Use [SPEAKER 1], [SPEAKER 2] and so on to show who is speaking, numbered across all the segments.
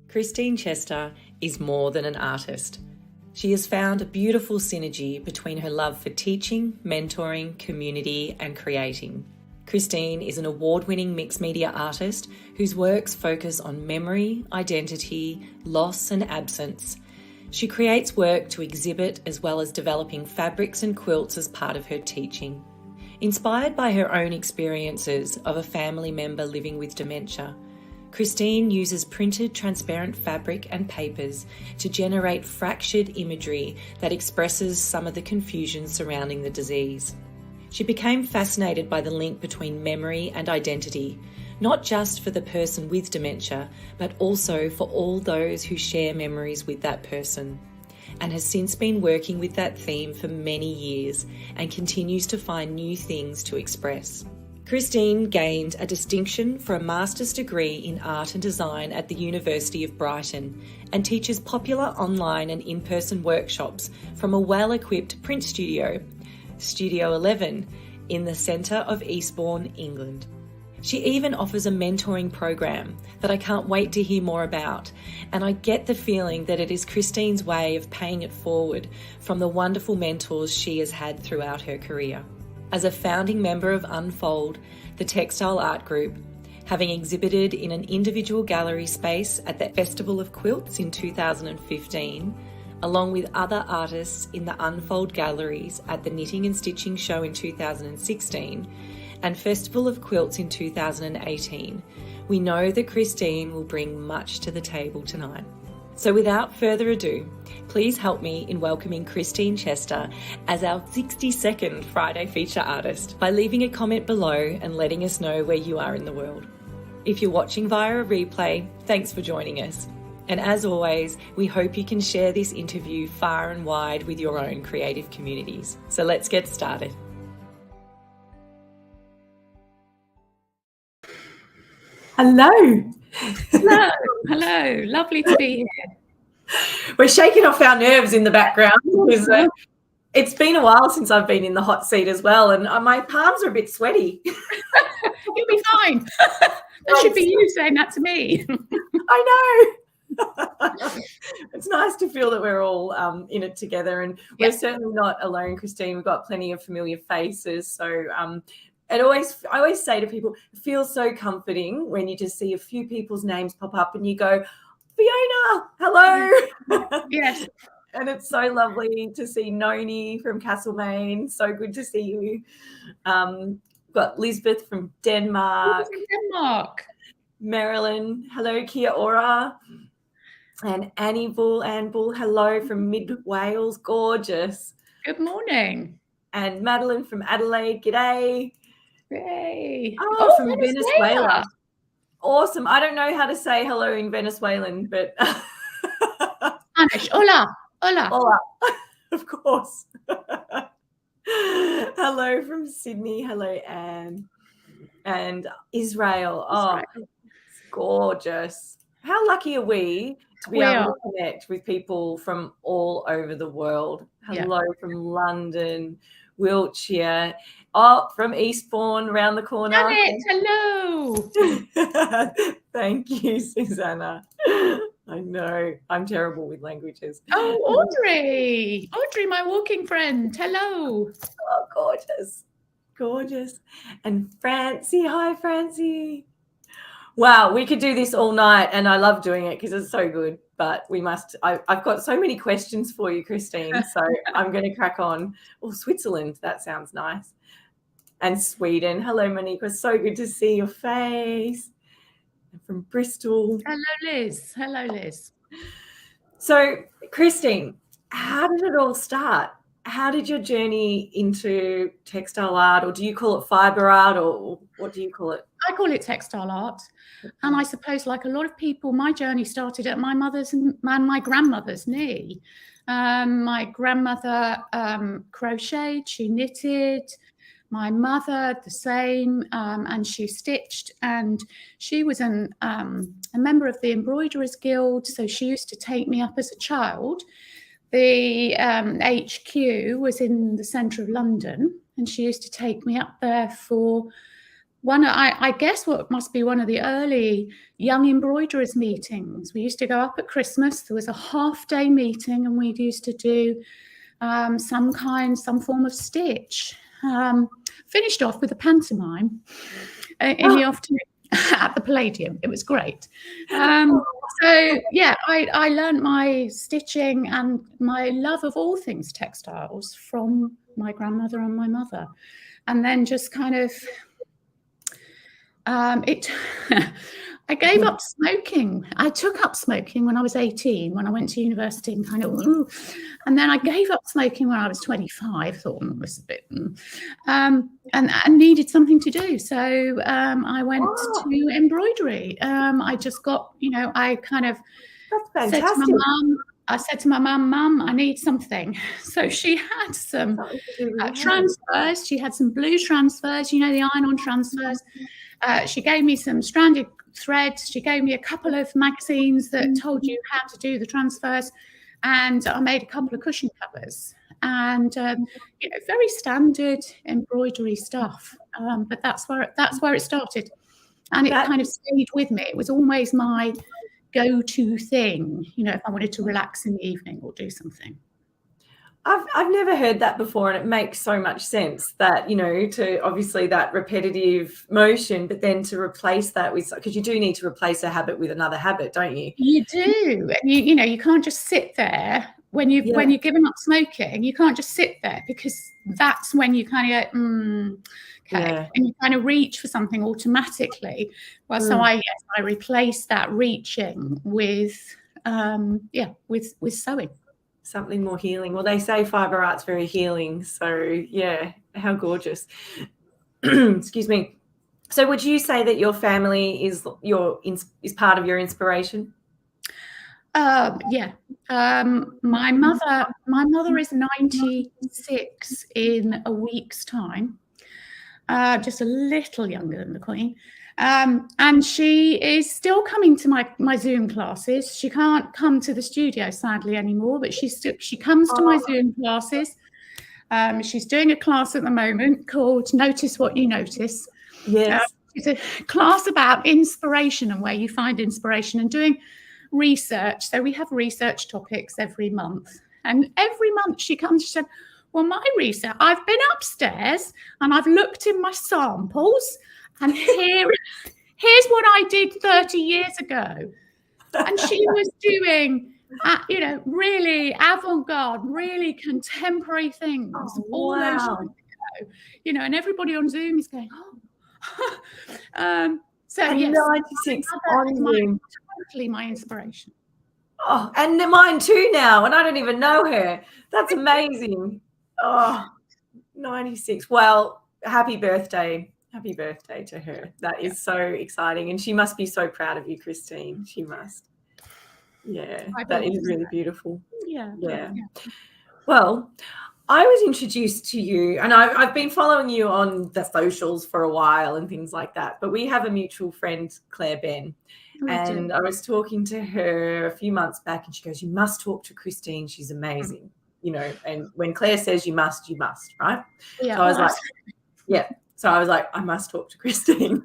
[SPEAKER 1] Christine Chester is more than an artist. She has found a beautiful synergy between her love for teaching, mentoring, community, and creating. Christine is an award-winning mixed media artist whose works focus on memory, identity, loss, and absence. She creates work to exhibit as well as developing fabrics and quilts as part of her teaching. Inspired by her own experiences of a family member living with dementia, Christine uses printed transparent fabric and papers to generate fractured imagery that expresses some of the confusion surrounding the disease. She became fascinated by the link between memory and identity, not just for the person with dementia, but also for all those who share memories with that person, and has since been working with that theme for many years and continues to find new things to express. Christine gained a distinction for a master's degree in art and design at the University of Brighton and teaches popular online and in-person workshops from a well-equipped print studio, Studio 11, in the centre of Eastbourne, England. She even offers a mentoring program that I can't wait to hear more about, and I get the feeling that it is Christine's way of paying it forward from the wonderful mentors she has had throughout her career. As a founding member of Unfold, the textile art group, having exhibited in an individual gallery space at the Festival of Quilts in 2015, along with other artists in the Unfold galleries at the Knitting and Stitching Show in 2016, and Festival of Quilts in 2018, we know that Christine will bring much to the table tonight. So without further ado, please help me in welcoming Christine Chester as our 62nd Friday feature artist by leaving a comment below and letting us know where you are in the world. If you're watching via a replay, thanks for joining us. And as always, we hope you can share this interview far and wide with your own creative communities. So let's get started. Hello.
[SPEAKER 2] Hello, hello. Lovely to be here.
[SPEAKER 1] We're shaking off our nerves in the background because it's been a while since I've been in the hot seat as well, and my palms are a bit sweaty.
[SPEAKER 2] You'll be fine. That should be you saying that to me.
[SPEAKER 1] I know. It's nice to feel that we're all in it together, and we're certainly not alone, Christine. We've got plenty of familiar faces, so I always say to people, it feels so comforting when you just see a few people's names pop up and you go, Fiona, hello.
[SPEAKER 2] Yes.
[SPEAKER 1] And it's so lovely to see Noni from Castlemaine. So good to see you. Got Lisbeth from Denmark. Marilyn, hello, Kia ora. And Anne Bull, hello from Mid Wales, gorgeous.
[SPEAKER 2] Good morning.
[SPEAKER 1] And Madeline from Adelaide, g'day.
[SPEAKER 2] Yay.
[SPEAKER 1] Oh, from Venezuela. Awesome. I don't know how to say hello in Venezuelan, but
[SPEAKER 2] Spanish. Hola. Hola.
[SPEAKER 1] Hola. Of course. Hello from Sydney. Hello, Anne. And Israel. Oh, it's gorgeous. How lucky are we to be able to connect with people from all over the world? Hello from London, Wiltshire. Oh, from Eastbourne, around the corner.
[SPEAKER 2] Janet, hello.
[SPEAKER 1] Thank you, Susanna. I know. I'm terrible with languages.
[SPEAKER 2] Oh, Audrey. Audrey, my walking friend. Hello.
[SPEAKER 1] Oh, gorgeous. Gorgeous. And Francie. Hi, Francie. Wow, we could do this all night, and I love doing it because it's so good. But we must. I've got so many questions for you, Christine. So I'm going to crack on. Oh, Switzerland. That sounds nice. And Sweden. Hello, Monique. It's so good to see your face. And from Bristol.
[SPEAKER 2] Hello, Liz. Hello, Liz.
[SPEAKER 1] So, Christine, how did it all start? How did your journey into textile art, or do you call it fibre art, or what do you call it?
[SPEAKER 2] I call it textile art. And I suppose, like a lot of people, my journey started at my mother's and my grandmother's knee. My grandmother crocheted, she knitted. My mother, the same, and she stitched, and she was a member of the Embroiderers Guild, so she used to take me up as a child. The HQ was in the centre of London, and she used to take me up there for I guess what must be one of the early young embroiderers meetings. We used to go up at Christmas. There was a half-day meeting, and we used to do some form of stitch. Finished off with a pantomime in the afternoon at the Palladium. It was great. So yeah, I learned my stitching and my love of all things textiles from my grandmother and my mother, and then just kind of I gave up smoking. I took up smoking when I was 18, when I went to university, and kind of, and then I gave up smoking when I was 25. I thought, this is a bit, and needed something to do. So I went to embroidery. I just got, I kind of said to my mum, Mum, I need something. So she had some transfers. She had some blue transfers, the iron-on transfers. She gave me some stranded threads. She gave me a couple of magazines that told you how to do the transfers, and I made a couple of cushion covers, and very standard embroidery stuff. But that's where it started, and it kind of stayed with me. It was always my go-to thing, if I wanted to relax in the evening or do something.
[SPEAKER 1] I've never heard that before, and it makes so much sense that, to obviously that repetitive motion, but then to replace that with, because you do need to replace a habit with another habit, don't you?
[SPEAKER 2] You do. And you can't just sit there when you've given up smoking. You can't just sit there, because that's when you kind of go, okay, and you kind of reach for something automatically. Well, so I replaced that reaching with sewing.
[SPEAKER 1] Something more healing. Well, they say fibre art's very healing. So yeah, how gorgeous. Excuse me. So would you say that your family is part of your inspiration?
[SPEAKER 2] Yeah. My mother is 96 in a week's time. Just a little younger than the Queen. And she is still coming to my Zoom classes. She can't come to the studio, sadly, anymore, but she comes to my Zoom classes. She's doing a class at the moment called Notice What You Notice.
[SPEAKER 1] Yes.
[SPEAKER 2] It's a class about inspiration and where you find inspiration, and doing research. So we have research topics every month. And every month she comes, she said, well, my research, I've been upstairs and I've looked in my samples, and here's what I did 30 years ago. And she was doing, really avant-garde, really contemporary things all those years ago. And everybody on Zoom is going, so
[SPEAKER 1] and
[SPEAKER 2] yes,
[SPEAKER 1] 96 on Zoom.
[SPEAKER 2] Totally my inspiration.
[SPEAKER 1] Oh, and mine too now, and I don't even know her. That's amazing. Oh, 96. Well, happy birthday. Happy birthday to her. That is so exciting. And she must be so proud of you, Christine. She must. Yeah, that is really beautiful.
[SPEAKER 2] Yeah.
[SPEAKER 1] Well, I was introduced to you, and I've been following you on the socials for a while and things like that, but we have a mutual friend, Claire Ben, and I was talking to her a few months back, and she goes, you must talk to Christine. She's amazing. And when Claire says you must, right?
[SPEAKER 2] Yeah.
[SPEAKER 1] So I was like, yeah. So I was like, I must talk to Christine.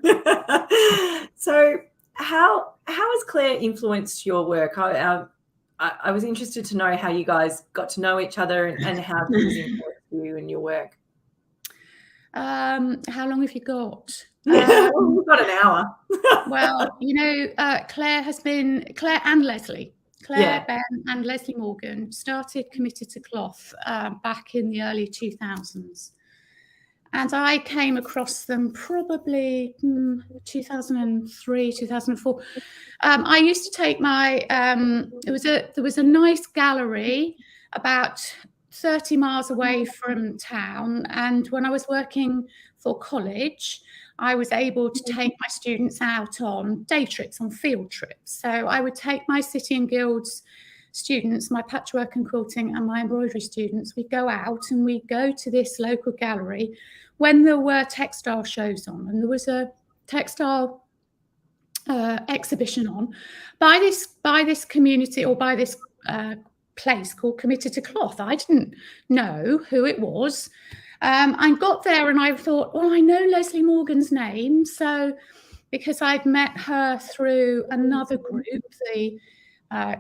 [SPEAKER 1] So how has Claire influenced your work? I was interested to know how you guys got to know each other and how she's influenced you and your work.
[SPEAKER 2] How long have you got?
[SPEAKER 1] We've got an hour.
[SPEAKER 2] Well, Claire and Leslie. Claire, Ben and Leslie Morgan started Committed to Cloth back in the early 2000s. And I came across them probably 2003, 2004. I used to take there was a nice gallery about 30 miles away from town. And when I was working for college, I was able to take my students out on day trips, on field trips. So I would take my City and Guilds students, my patchwork and quilting and my embroidery students. We'd go out and we'd go to this local gallery when there were textile shows on, and there was a textile exhibition on by this community, or by this place called Committed to Cloth. I didn't know who it was. I got there and I thought, well, I know Leslie Morgan's name. So because I'd met her through another group, the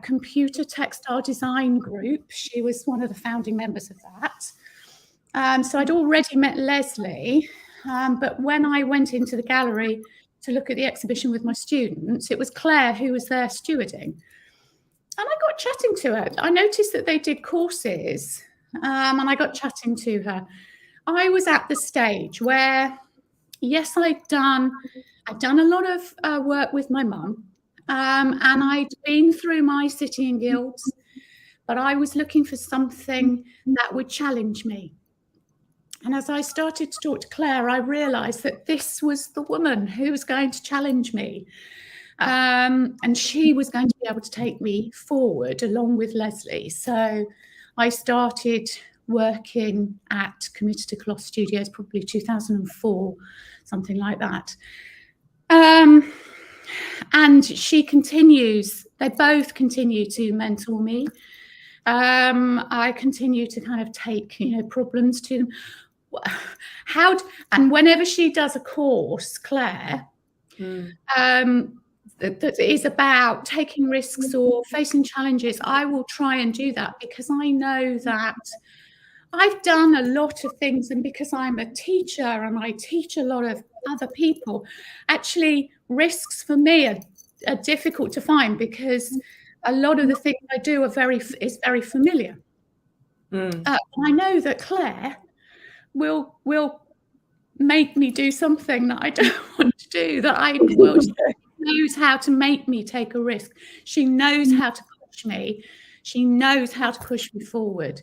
[SPEAKER 2] Computer Textile Design Group. She was one of the founding members of that. So I'd already met Leslie. But when I went into the gallery to look at the exhibition with my students, it was Claire who was there stewarding. And I got chatting to her. I noticed that they did courses, and I got chatting to her. I was at the stage where, yes, I'd done a lot of work with my mum, and I'd been through my city and guilds, but I was looking for something that would challenge me. And as I started to talk to Claire, I realised that this was the woman who was going to challenge me. And she was going to be able to take me forward along with Leslie. So I started working at Committed to Cloth Studios, probably 2004, something like that. And they both continue to mentor me. I continue to kind of take, problems to them. And whenever she does a course, Claire, that is about taking risks or facing challenges, I will try and do that, because I know that I've done a lot of things, and because I'm a teacher and I teach a lot of other people, actually risks for me are difficult to find, because a lot of the things I do is very familiar. I know that Claire will make me do something that I don't want to do, she knows how to make me take a risk. She knows how to push me. She knows how to push me forward.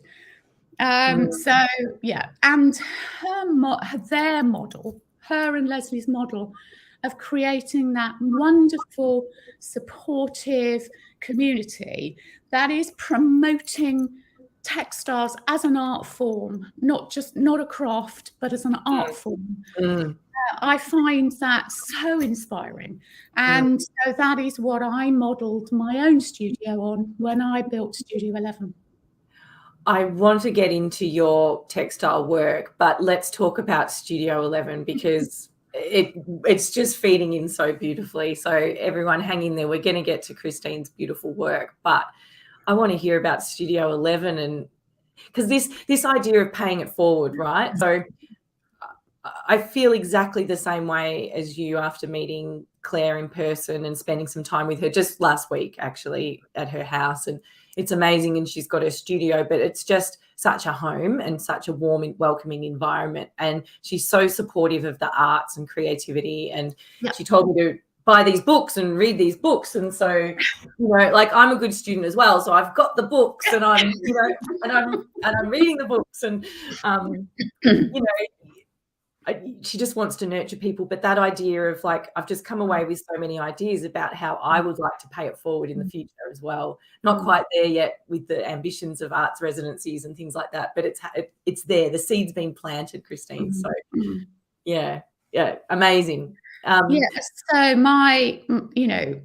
[SPEAKER 2] So yeah, and their model, her and Leslie's model of creating that wonderful, supportive community that is promoting textiles as an art form, not a craft, but as an art form. I find that so inspiring. And so that is what I modelled my own studio on when I built Studio 11.
[SPEAKER 1] I want to get into your textile work, but let's talk about Studio 11, because it's just feeding in so beautifully. So everyone hang in there. We're going to get to Christine's beautiful work, but I want to hear about Studio 11, and because this idea of paying it forward, right? So I feel exactly the same way as you after meeting Claire in person and spending some time with her just last week, actually, at her house. And it's amazing. And she's got her studio, but it's just such a home and such a warm and welcoming environment. And she's so supportive of the arts and creativity. And she told me to buy these books and read these books. And so, like, I'm a good student as well. So I've got the books, and I'm, and I'm reading the books, and, she just wants to nurture people. But that idea of, like, I've just come away with so many ideas about how I would like to pay it forward in the future as well. Not quite there yet with the ambitions of arts residencies and things like that, but it's there. The seed's been planted, Christine. So yeah, amazing.
[SPEAKER 2] So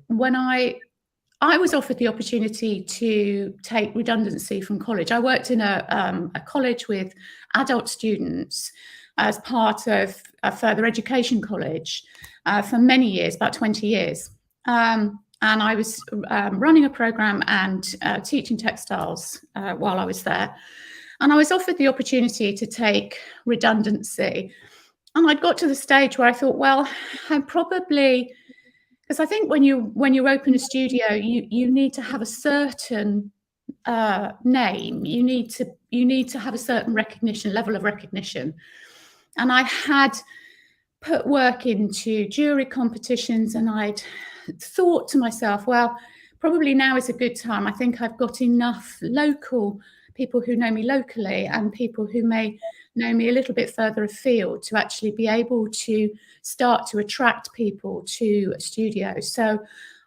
[SPEAKER 2] when I was offered the opportunity to take redundancy from college. I worked in a college with adult students as part of a further education college for many years, about 20 years. And I was running a program and teaching textiles while I was there. And I was offered the opportunity to take redundancy. And I'd got to the stage where I thought, well, I'm probably, because I think when you open a studio, you need to have a certain name. You need to have a certain level of recognition. And I had put work into jury competitions, and I'd thought to myself, well, probably now is a good time. I think I've got enough local people who know me locally and people who may know me a little bit further afield to actually be able to start to attract people to a studio. So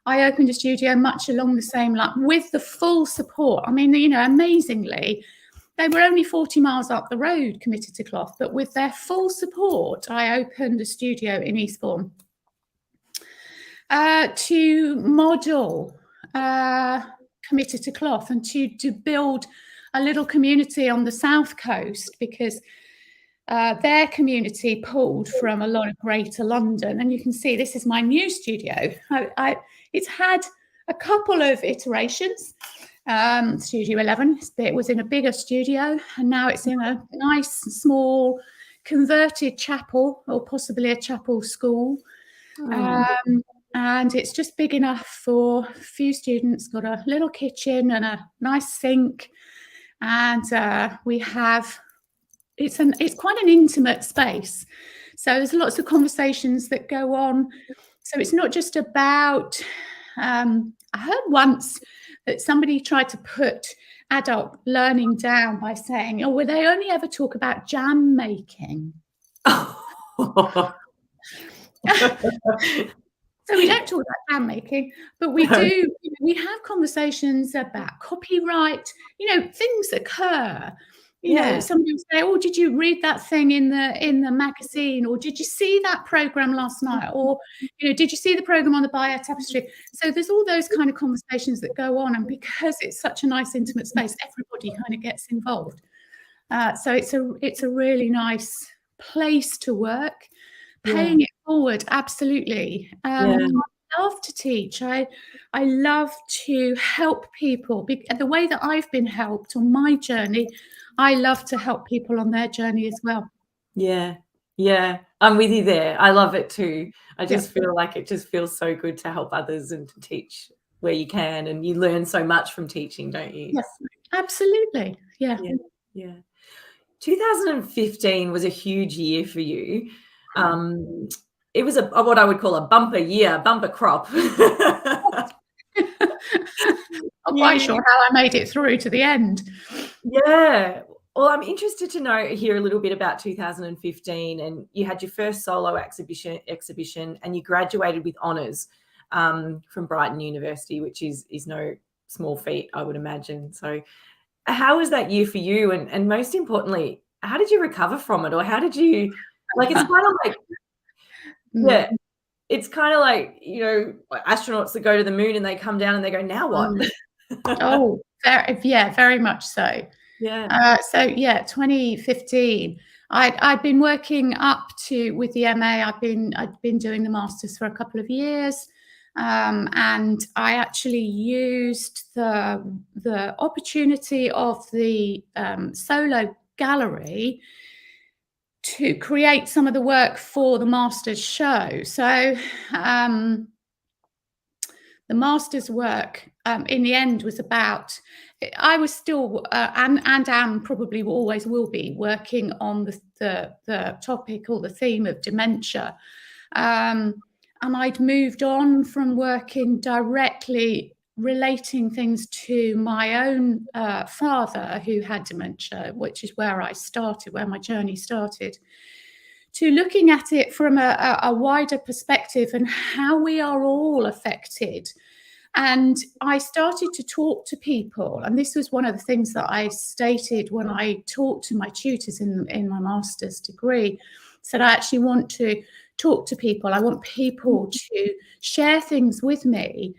[SPEAKER 2] I opened a studio much along the same line, with the full support. I mean, amazingly, they were only 40 miles up the road, Committed to Cloth, but with their full support, I opened a studio in Eastbourne to model Committed to Cloth and to build a little community on the south coast, because their community pulled from a lot of Greater London. And you can see this is my new studio. It's had a couple of iterations. Studio 11, it was in a bigger studio, and now it's in a nice, small, converted chapel, or possibly a chapel school. And it's just big enough for a few students, got a little kitchen and a nice sink. And we have, it's quite an intimate space. So there's lots of conversations that go on. So it's not just about, I heard once that somebody tried to put adult learning down by saying, oh, well, they only ever talk about jam making. So we don't talk about jam making, but we do. We have conversations about copyright. Things occur. Somebody will say, "Oh, did you read that thing in the magazine? Or did you see that program last night? Or did you see the program on the Bayer Tapestry?" So there's all those kind of conversations that go on, and because it's such a nice intimate space, everybody kind of gets involved. So it's a really nice place to work. Paying it forward, absolutely. I love to teach. I love to help people. The way that I've been helped on my journey, I love to help people on their journey as well.
[SPEAKER 1] Yeah, I'm with you there. I love it too. I just feel like it just feels so good to help others and to teach where you can, and you learn so much from teaching, don't you?
[SPEAKER 2] Yes, absolutely. Yeah.
[SPEAKER 1] 2015 was a huge year for you. It was what I would call a bumper year, bumper crop.
[SPEAKER 2] I'm quite sure how I made it through to the end.
[SPEAKER 1] Yeah. Well, I'm interested to hear a little bit about 2015, and you had your first solo exhibition, and you graduated with honours from Brighton University, which is no small feat, I would imagine. So how was that year for you? And most importantly, how did you recover from it? Or how did you, it's kind of like, it's kind of like, astronauts that go to the moon and they come down and they go, now what?
[SPEAKER 2] Oh, very much so.
[SPEAKER 1] Yeah.
[SPEAKER 2] 2015, I'd been working with the MA. I'd been doing the masters for a couple of years. And I actually used the opportunity of the solo gallery to create some of the work for the Masters show. So the Masters work in the end was about, I was still, and am probably always will be, working on the topic or the theme of dementia. And I'd moved on from working directly relating things to my own father who had dementia, which is where my journey started, to looking at it from a wider perspective and how we are all affected. And I started to talk to people, and this was one of the things that I stated when I talked to my tutors in my master's degree, said I actually want to talk to people. I want people to share things with me,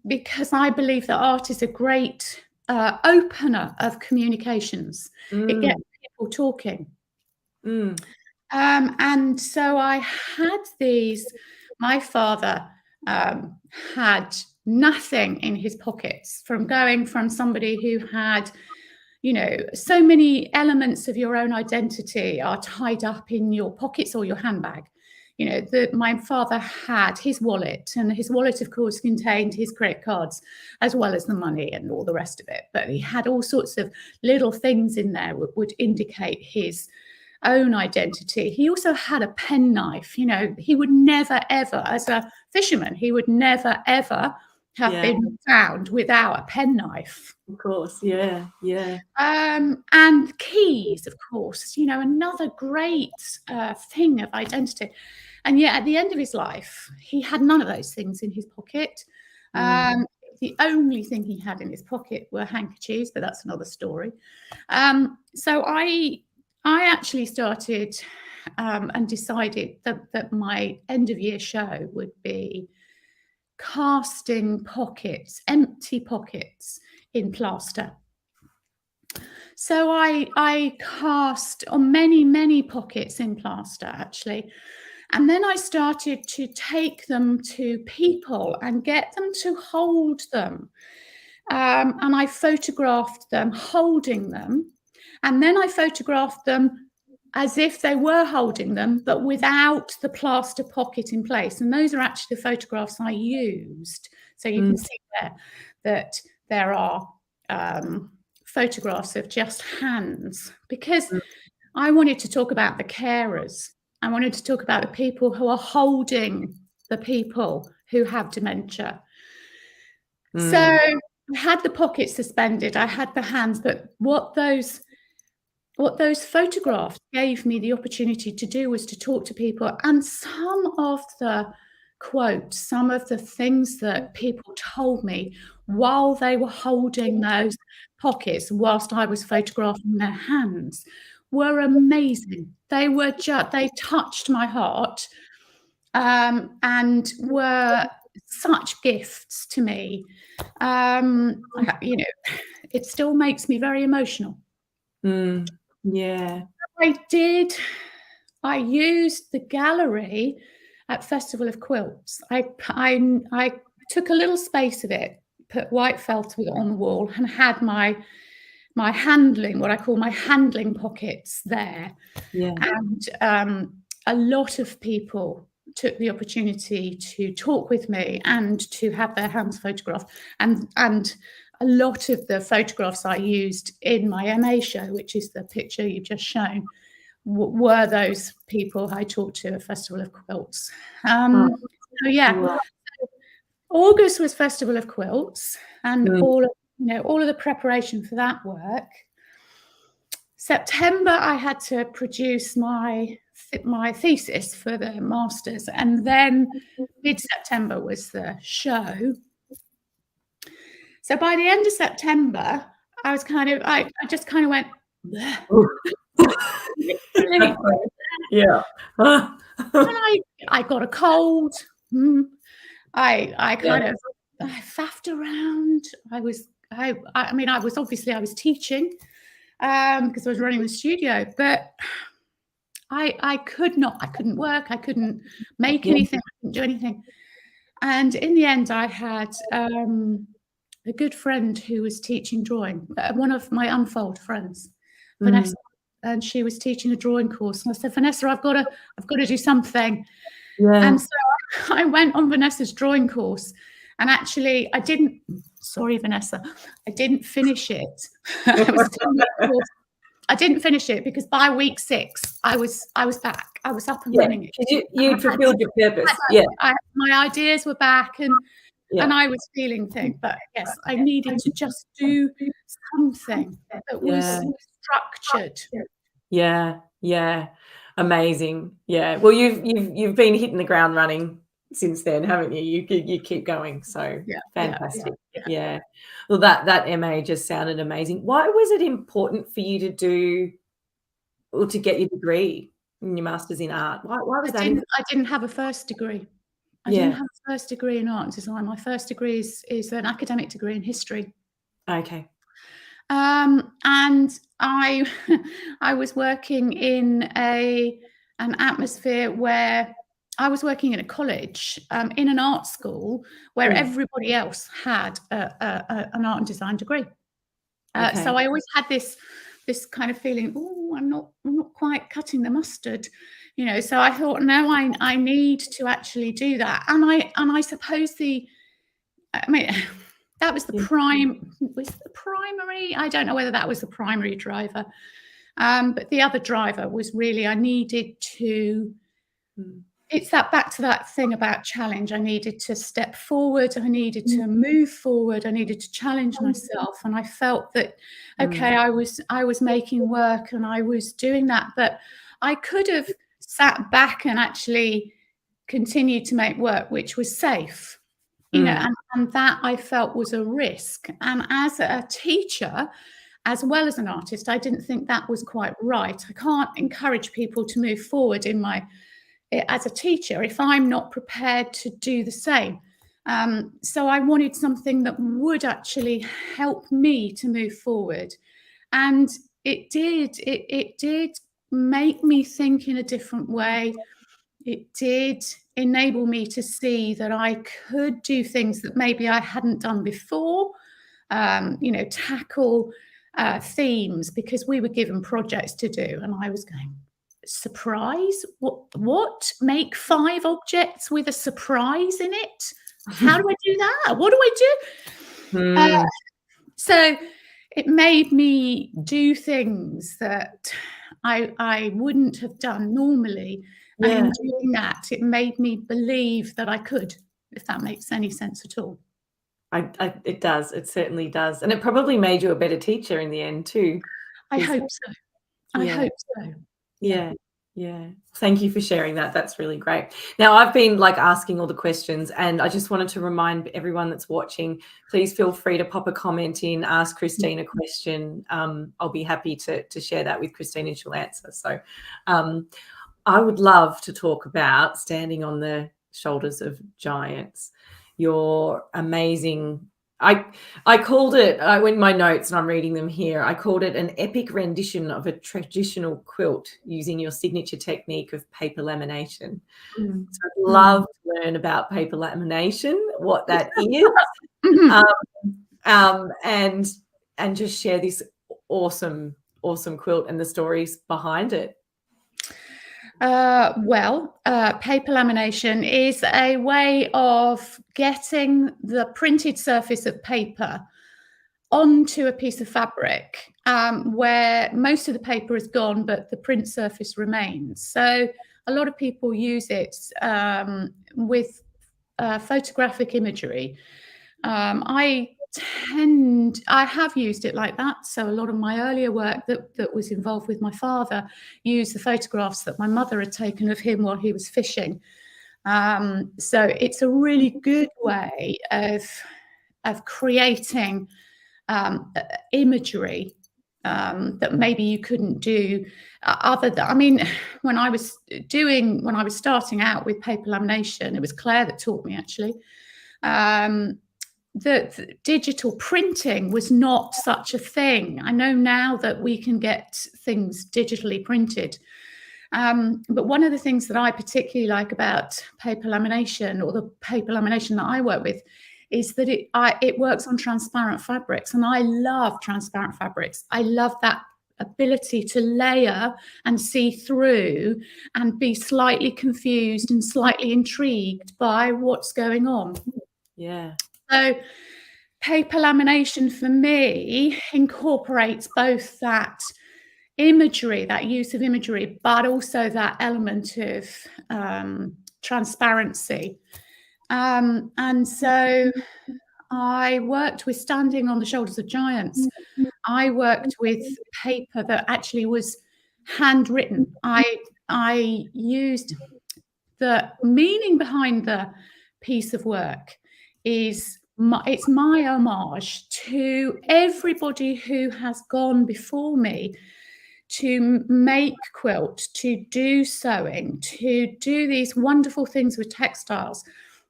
[SPEAKER 2] because I believe that art is a great opener of communications. It gets people talking. And so I had my father had nothing in his pockets, from going from somebody who had, so many elements of your own identity are tied up in your pockets or your handbag. My father had his wallet, and his wallet, of course, contained his credit cards as well as the money and all the rest of it. But he had all sorts of little things in there that would indicate his own identity. He also had a penknife. He would never, ever, as a fisherman, he would never, ever have been found without a penknife.
[SPEAKER 1] Of course, yeah.
[SPEAKER 2] And keys, of course, another great thing of identity. And yet at the end of his life, he had none of those things in his pocket. The only thing he had in his pocket were handkerchiefs, but that's another story. So I actually started and decided that my end of year show would be casting pockets, empty pockets in plaster. So I cast on many pockets in plaster, actually. And then I started to take them to people and get them to hold them. And I photographed them holding them. And then I photographed them as if they were holding them, but without the plaster pocket in place. And those are actually the photographs I used. So you can see there that there are photographs of just hands, because I wanted to talk about the carers. I wanted to talk about the people who are holding the people who have dementia. So I had the pockets suspended, I had the hands, but what those photographs gave me the opportunity to do was to talk to people. And some of the quotes, some of the things that people told me while they were holding those pockets, whilst I was photographing their hands, were amazing. They touched my heart, and were such gifts to me. You know, it still makes me very emotional.
[SPEAKER 1] Yeah.
[SPEAKER 2] I used the gallery at Festival of Quilts. I took a little space of it, put white felt on the wall, and had my handling, what I call my handling pockets there.
[SPEAKER 1] Yeah.
[SPEAKER 2] And a lot of people took the opportunity to talk with me and to have their hands photographed. And a lot of the photographs I used in my MA show, which is the picture you've just shown, were those people I talked to at Festival of Quilts. So yeah, August was Festival of Quilts, and all of the preparation for that work. September, I had to produce my thesis for the masters, and then mid-September was the show. So by the end of September, I was I just kind of went,
[SPEAKER 1] yeah.
[SPEAKER 2] And I got a cold. I faffed around. I was teaching because I was running the studio, but I couldn't work. I couldn't make anything. I couldn't do anything. And in the end, I had a good friend who was teaching drawing, one of my Unfold friends, Vanessa, and she was teaching a drawing course. And I said, Vanessa, I've got to do something. Yeah. And so I went on Vanessa's drawing course, and actually I didn't. Sorry, Vanessa, I didn't finish it. I didn't finish it because by week 6, I was back. I was up and running.
[SPEAKER 1] You fulfilled your purpose.
[SPEAKER 2] My ideas were back, and I was feeling things. But yes, I needed to just do something that was structured.
[SPEAKER 1] Yeah. Amazing. Yeah. Well, you've been hitting the ground running since then, haven't you? You keep going. So fantastic. Yeah. Well, that MA just sounded amazing. Why was it important for you to do or to get your degree in your master's in art? Why was that?
[SPEAKER 2] I didn't have a first degree. I didn't have a first degree in art and design. My first degree is an academic degree in history.
[SPEAKER 1] Okay.
[SPEAKER 2] And I was working in an atmosphere where I was working in a college, in an art school where everybody else had an art and design degree. So I always had this kind of feeling, oh, I'm not quite cutting the mustard, So I thought, no, I need to actually do that. And I suppose that was the primary. I don't know whether that was the primary driver, but the other driver was really I needed to. It's back to that thing about challenge. I needed to step forward. I needed to move forward. I needed to challenge myself. And I felt that, okay, I was making work and I was doing that, but I could have sat back and actually continued to make work, which was safe, and that I felt was a risk. And as a teacher, as well as an artist, I didn't think that was quite right. I can't encourage people to move forward as a teacher if I'm not prepared to do the same. So I wanted something that would actually help me to move forward. And it did make me think in a different way. It did enable me to see that I could do things that maybe I hadn't done before, tackle themes, because we were given projects to do. And I was going, surprise? What? Make 5 objects with a surprise in it? How do I do that? What do I do? So it made me do things that I wouldn't have done normally. And in doing that, it made me believe that I could, if that makes any sense at all.
[SPEAKER 1] It does. It certainly does. And it probably made you a better teacher in the end too.
[SPEAKER 2] I hope so. I hope so.
[SPEAKER 1] Yeah. Yeah. Thank you for sharing that. That's really great. Now, I've been asking all the questions, and I just wanted to remind everyone that's watching, please feel free to pop a comment in, ask Christine a question. I'll be happy to share that with Christine and she'll answer. So I would love to talk about standing on the shoulders of giants. Your amazing, I called it, in my notes, and I'm reading them here, I called it an epic rendition of a traditional quilt using your signature technique of paper lamination. So I'd love to learn about paper lamination, what that is, and just share this awesome quilt and the stories behind it.
[SPEAKER 2] Paper lamination is a way of getting the printed surface of paper onto a piece of fabric, where most of the paper is gone, but the print surface remains. So a lot of people use it with photographic imagery. I have used it like that. So a lot of my earlier work that was involved with my father used the photographs that my mother had taken of him while he was fishing. So it's a really good way of creating imagery that maybe you couldn't do other than, I mean, when I was starting out with paper lamination, it was Claire that taught me actually. The digital printing was not such a thing. I know now that we can get things digitally printed. But one of the things that I particularly like about paper lamination, or the paper lamination that I work with, is that it works on transparent fabrics. And I love transparent fabrics. I love that ability to layer and see through and be slightly confused and slightly intrigued by what's going on.
[SPEAKER 1] Yeah.
[SPEAKER 2] So paper lamination for me incorporates both that imagery, that use of imagery, but also that element of transparency. And so I worked with standing on the shoulders of giants. I worked with paper that actually was handwritten. I used the meaning behind the piece of work is it's my homage to everybody who has gone before me to make quilt, to do sewing, to do these wonderful things with textiles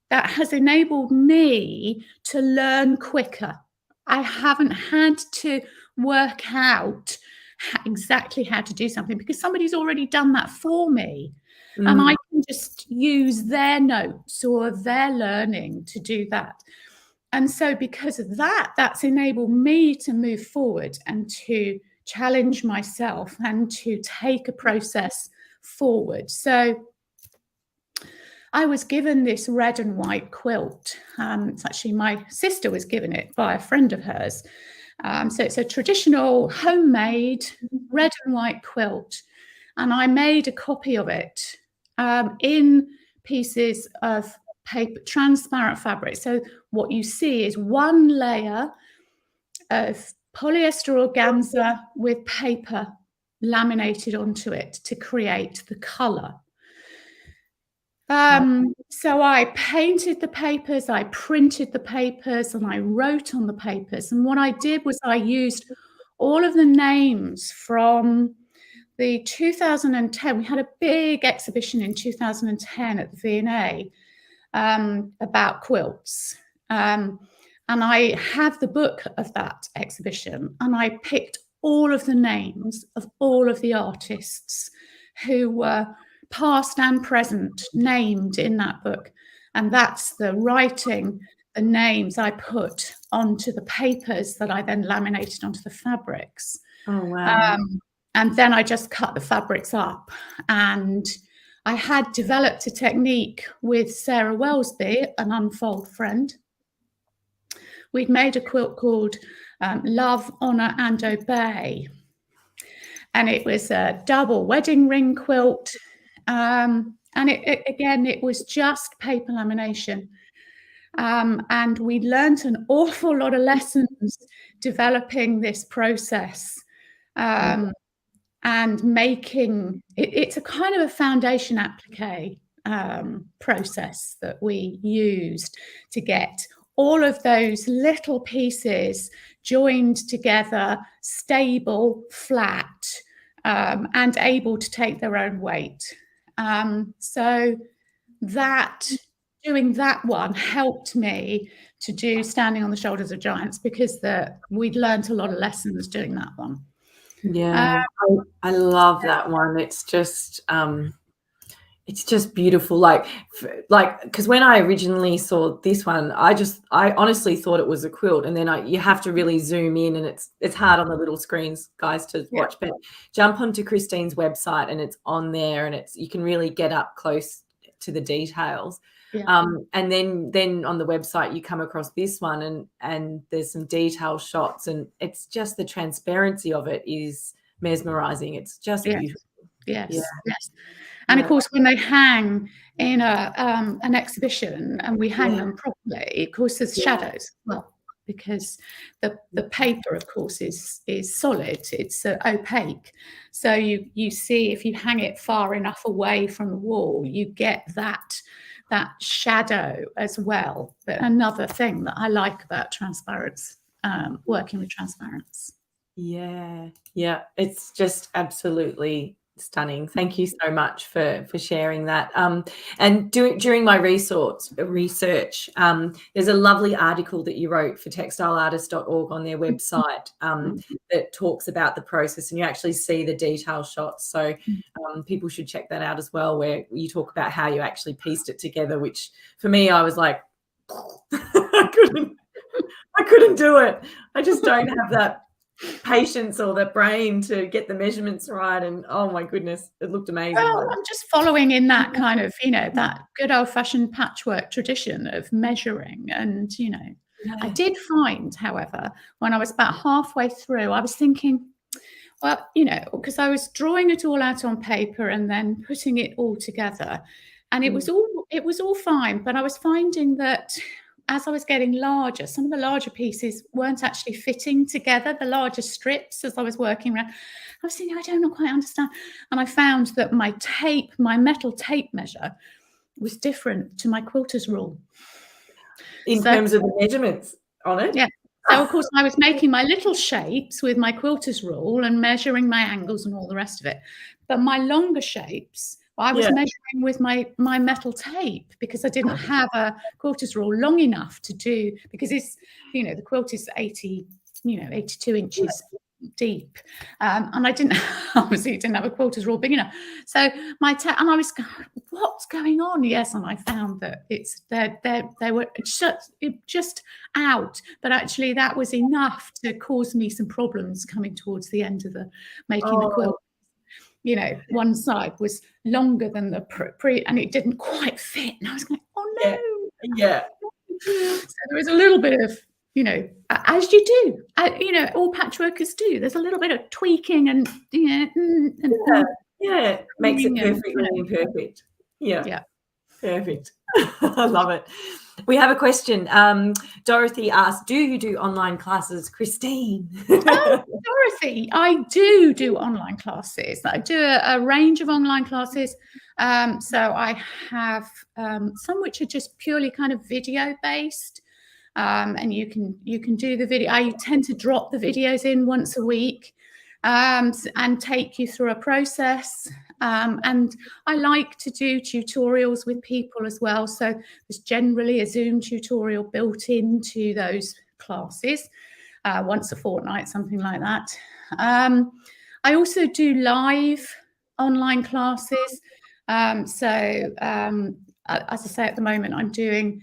[SPEAKER 2] that has enabled me to learn quicker. I haven't had to work out exactly how to do something because somebody's already done that for me. And I can just use their notes or their learning to do that. And so because of that, that's enabled me to move forward and to challenge myself and to take a process forward. So I was given this red and white quilt. It's actually my sister was given it by a friend of hers. So it's a traditional homemade red and white quilt. And I made a copy of it in pieces of paper, transparent fabric. So what you see is one layer of polyester organza with paper laminated onto it to create the color. So I painted the papers, I printed the papers, and I wrote on the papers. And what I did was I used all of the names from the 2010, we had a big exhibition in 2010 at the V&A about quilts. And I have the book of that exhibition, and I picked all of the names of all of the artists who were past and present named in that book. And that's the writing, the names I put onto the papers that I then laminated onto the fabrics.
[SPEAKER 1] Oh, wow.
[SPEAKER 2] And then I just cut the fabrics up. And I had developed a technique with Sarah Wellesby, an Unfold friend. We'd made a quilt called Love, Honour and Obey. And it was a double wedding ring quilt. And it was just paper lamination. And we learned an awful lot of lessons developing this process. And making it's a kind of a foundation applique process that we used to get all of those little pieces joined together, stable, flat, and able to take their own weight. So that doing that one helped me to do Standing on the Shoulders of Giants, because we'd learned a lot of lessons doing that one.
[SPEAKER 1] Yeah, I love that one. It's just beautiful. Like, because when I originally saw this one, I honestly thought it was a quilt, and then you have to really zoom in, and it's hard on the little screens, guys, to watch. But jump onto Christine's website, and it's on there, and you can really get up close to the details.
[SPEAKER 2] Yeah.
[SPEAKER 1] And then on the website you come across this one, and there's some detailed shots, and it's just the transparency of it is mesmerizing. It's just beautiful.
[SPEAKER 2] Yes. And of course, when they hang in an exhibition and we hang them properly, of course there's shadows. Well, because the paper, of course, is solid. It's opaque. So you see, if you hang it far enough away from the wall, you get that shadow as well. But another thing that I like about transparents, working with transparents.
[SPEAKER 1] Yeah, it's just absolutely stunning. Thank you so much for sharing that. And during my research, there's a lovely article that you wrote for textileartist.org on their website that talks about the process, and you actually see the detail shots. So people should check that out as well, where you talk about how you actually pieced it together, which for me, I was like, I couldn't do it. I just don't have that patience or the brain to get the measurements right, and oh my goodness, it looked amazing.
[SPEAKER 2] Well, I'm just following in that kind of, that good old-fashioned patchwork tradition of measuring. And I did find, however, when I was about halfway through, I was thinking, well, because I was drawing it all out on paper and then putting it all together, and it was all fine, but I was finding that as I was getting larger, some of the larger pieces weren't actually fitting together, the larger strips, as I was working around. I was thinking, I don't quite understand. And I found that my metal tape measure was different to my quilter's rule.
[SPEAKER 1] In terms of the measurements on it?
[SPEAKER 2] Yeah. So, of course, I was making my little shapes with my quilter's rule and measuring my angles and all the rest of it. But my longer shapes, I was measuring with my metal tape, because I didn't have a quilter's rule long enough to do, because it's, the quilt is 82 inches deep. And I obviously didn't have a quilter's rule big enough. So and I was going, what's going on? Yes. And I found that they were just out, but actually that was enough to cause me some problems coming towards the end of making the quilt. One side was longer than the and it didn't quite fit. And I was going, oh no.
[SPEAKER 1] Yeah.
[SPEAKER 2] So there was a little bit of, as you do, all patchworkers do. There's a little bit of tweaking and,
[SPEAKER 1] makes it perfectly imperfect. Yeah. Perfect. I love it. We have a question. Dorothy asked, do you do online classes, Christine?
[SPEAKER 2] Dorothy, I do online classes. I do a range of online classes. So I have some which are just purely kind of video based. And you can do the video. I tend to drop the videos in once a week and take you through a process. And I like to do tutorials with people as well. So there's generally a Zoom tutorial built into those classes. once a fortnight, something like that. I also do live online classes. As I say, at the moment, I'm doing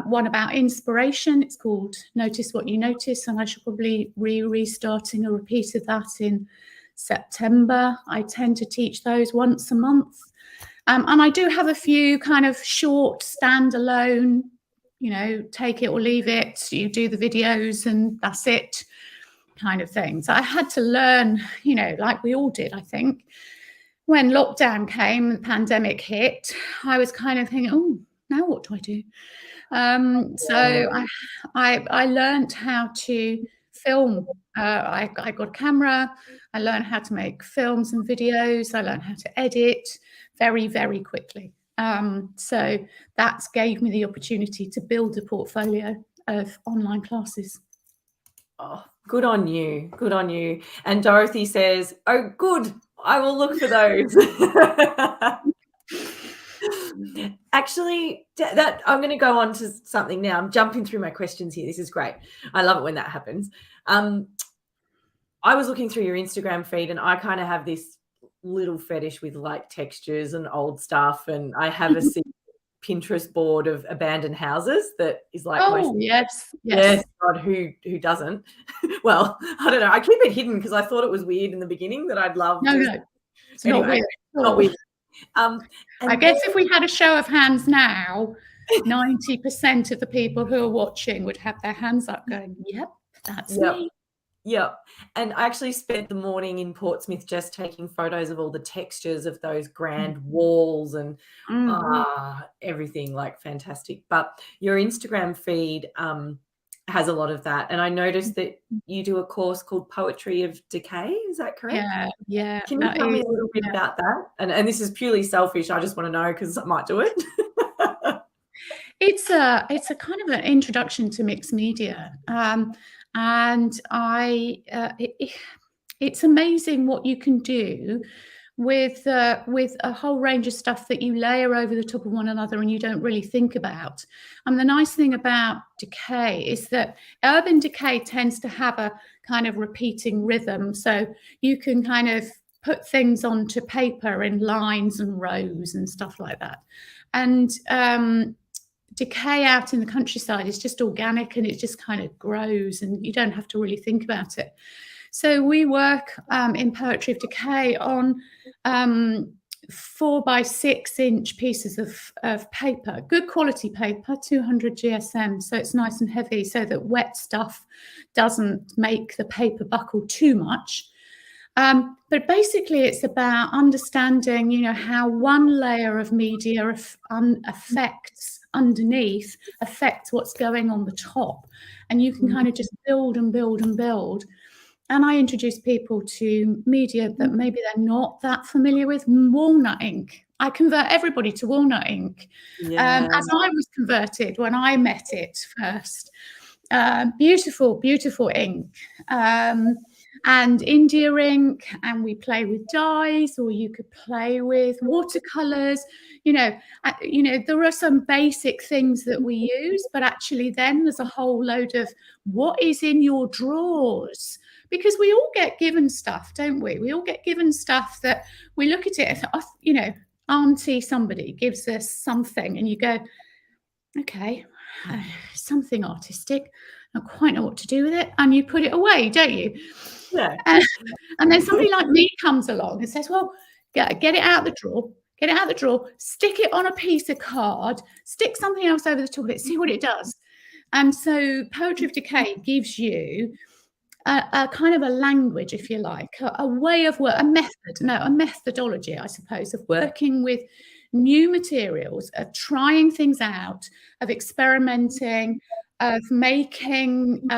[SPEAKER 2] one about inspiration. It's called Notice What You Notice, and I should probably restarting a repeat of that in September. I tend to teach those once a month. And I do have a few kind of short standalone, take it or leave it. You do the videos and that's it kind of thing. So I had to learn, like we all did, I think. When lockdown came, the pandemic hit, I was kind of thinking, oh, now what do I do? So I learned how to film. I got a camera. I learned how to make films and videos. I learned how to edit very, very quickly. So that gave me the opportunity to build a portfolio of online classes.
[SPEAKER 1] Oh, good on you. Good on you. And Dorothy says, oh, good. I will look for those. Actually, that I'm going to go on to something now. I'm jumping through my questions here. This is great. I love it when that happens. I was looking through your Instagram feed, and I kind of have this little fetish with like textures and old stuff. And I have a Pinterest board of abandoned houses that is like,
[SPEAKER 2] yes,
[SPEAKER 1] God, who doesn't? Well, I don't know. I keep it hidden because I thought it was weird in the beginning that I'd love.
[SPEAKER 2] No, it's anyway, not weird.
[SPEAKER 1] Not weird.
[SPEAKER 2] I guess if we had a show of hands now, 90% of the people who are watching would have their hands up going, yep, that's me.
[SPEAKER 1] Yeah. And I actually spent the morning in Portsmouth just taking photos of all the textures of those grand walls and everything, like fantastic. But your Instagram feed has a lot of that. And I noticed that you do a course called Poetry of Decay. Is that correct?
[SPEAKER 2] Yeah.
[SPEAKER 1] Can you tell me a little bit about that? And this is purely selfish. I just want to know because I might do it.
[SPEAKER 2] It's a kind of an introduction to mixed media. And it's amazing what you can do with a whole range of stuff that you layer over the top of one another and you don't really think about. And the nice thing about decay is that urban decay tends to have a kind of repeating rhythm. So you can kind of put things onto paper in lines and rows and stuff like that. And decay out in the countryside is just organic and it just kind of grows and you don't have to really think about it. So we work in Poetry of Decay on 4 by 6 inch pieces of paper, good quality paper, 200 GSM. So it's nice and heavy so that wet stuff doesn't make the paper buckle too much. But basically it's about understanding, how one layer of media affects what's going on the top. And you can kind of just build and build and build. And I introduce people to media that maybe they're not that familiar with. Walnut ink. I convert everybody to walnut ink, as I was converted when I met it first. Beautiful, beautiful ink. And India ink, and we play with dyes, or you could play with watercolors. There are some basic things that we use, but actually then there's a whole load of what is in your drawers, because we all get given stuff, don't we? We all get given stuff that we look at it, auntie somebody gives us something and you go, okay, something artistic. I don't quite know what to do with it. And you put it away, don't you?
[SPEAKER 1] Yeah.
[SPEAKER 2] And then somebody like me comes along and says, well, get it out the drawer, stick it on a piece of card, stick something else over the top of it, see what it does. And so Poetry of Decay gives you a kind of a language, if you like, a way of work, a methodology, I suppose, of working with new materials, of trying things out, of experimenting, of making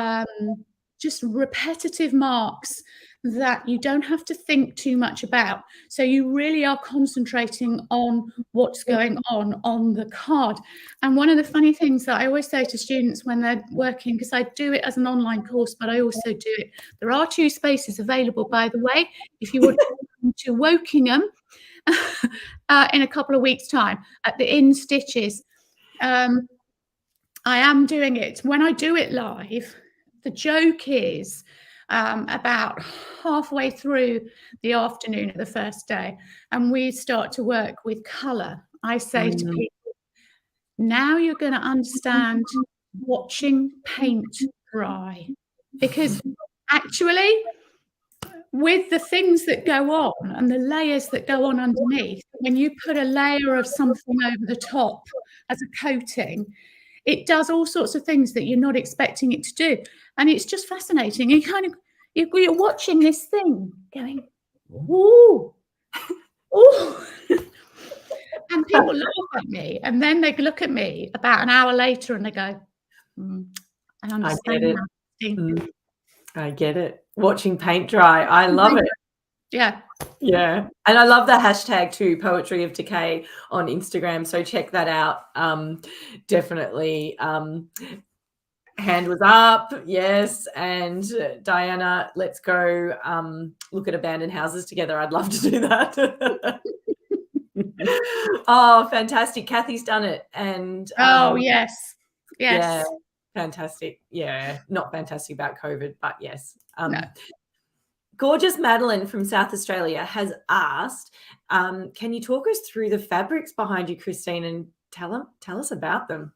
[SPEAKER 2] just repetitive marks that you don't have to think too much about. So you really are concentrating on what's going on the card. And one of the funny things that I always say to students when they're working, because I do it as an online course, but I also do it. There are 2 spaces available, by the way, if you want to come to Wokingham in a couple of weeks' time at the In Stitches. I am doing it. When I do it live, the joke is about halfway through the afternoon of the first day, and we start to work with colour, I say to people, now you're going to understand watching paint dry. Because actually, with the things that go on and the layers that go on underneath, when you put a layer of something over the top as a coating, it does all sorts of things that you're not expecting it to do. And it's just fascinating. You kind of, you're watching this thing going, ooh, ooh. And people laugh at me. And then they look at me about an hour later and they go, I understand now.
[SPEAKER 1] I get it. Watching paint dry. I love it.
[SPEAKER 2] Yeah.
[SPEAKER 1] Yeah. And I love the hashtag too, Poetry of Decay on Instagram. So check that out. Definitely. Hand was up. Yes. And Diana, let's go look at abandoned houses together. I'd love to do that. Oh, fantastic. Kathy's done it. And
[SPEAKER 2] yes.
[SPEAKER 1] Yeah, fantastic. Yeah, not fantastic about COVID, but yes.
[SPEAKER 2] No.
[SPEAKER 1] Gorgeous Madeline from South Australia has asked, can you talk us through the fabrics behind you, Christine, and tell us about them?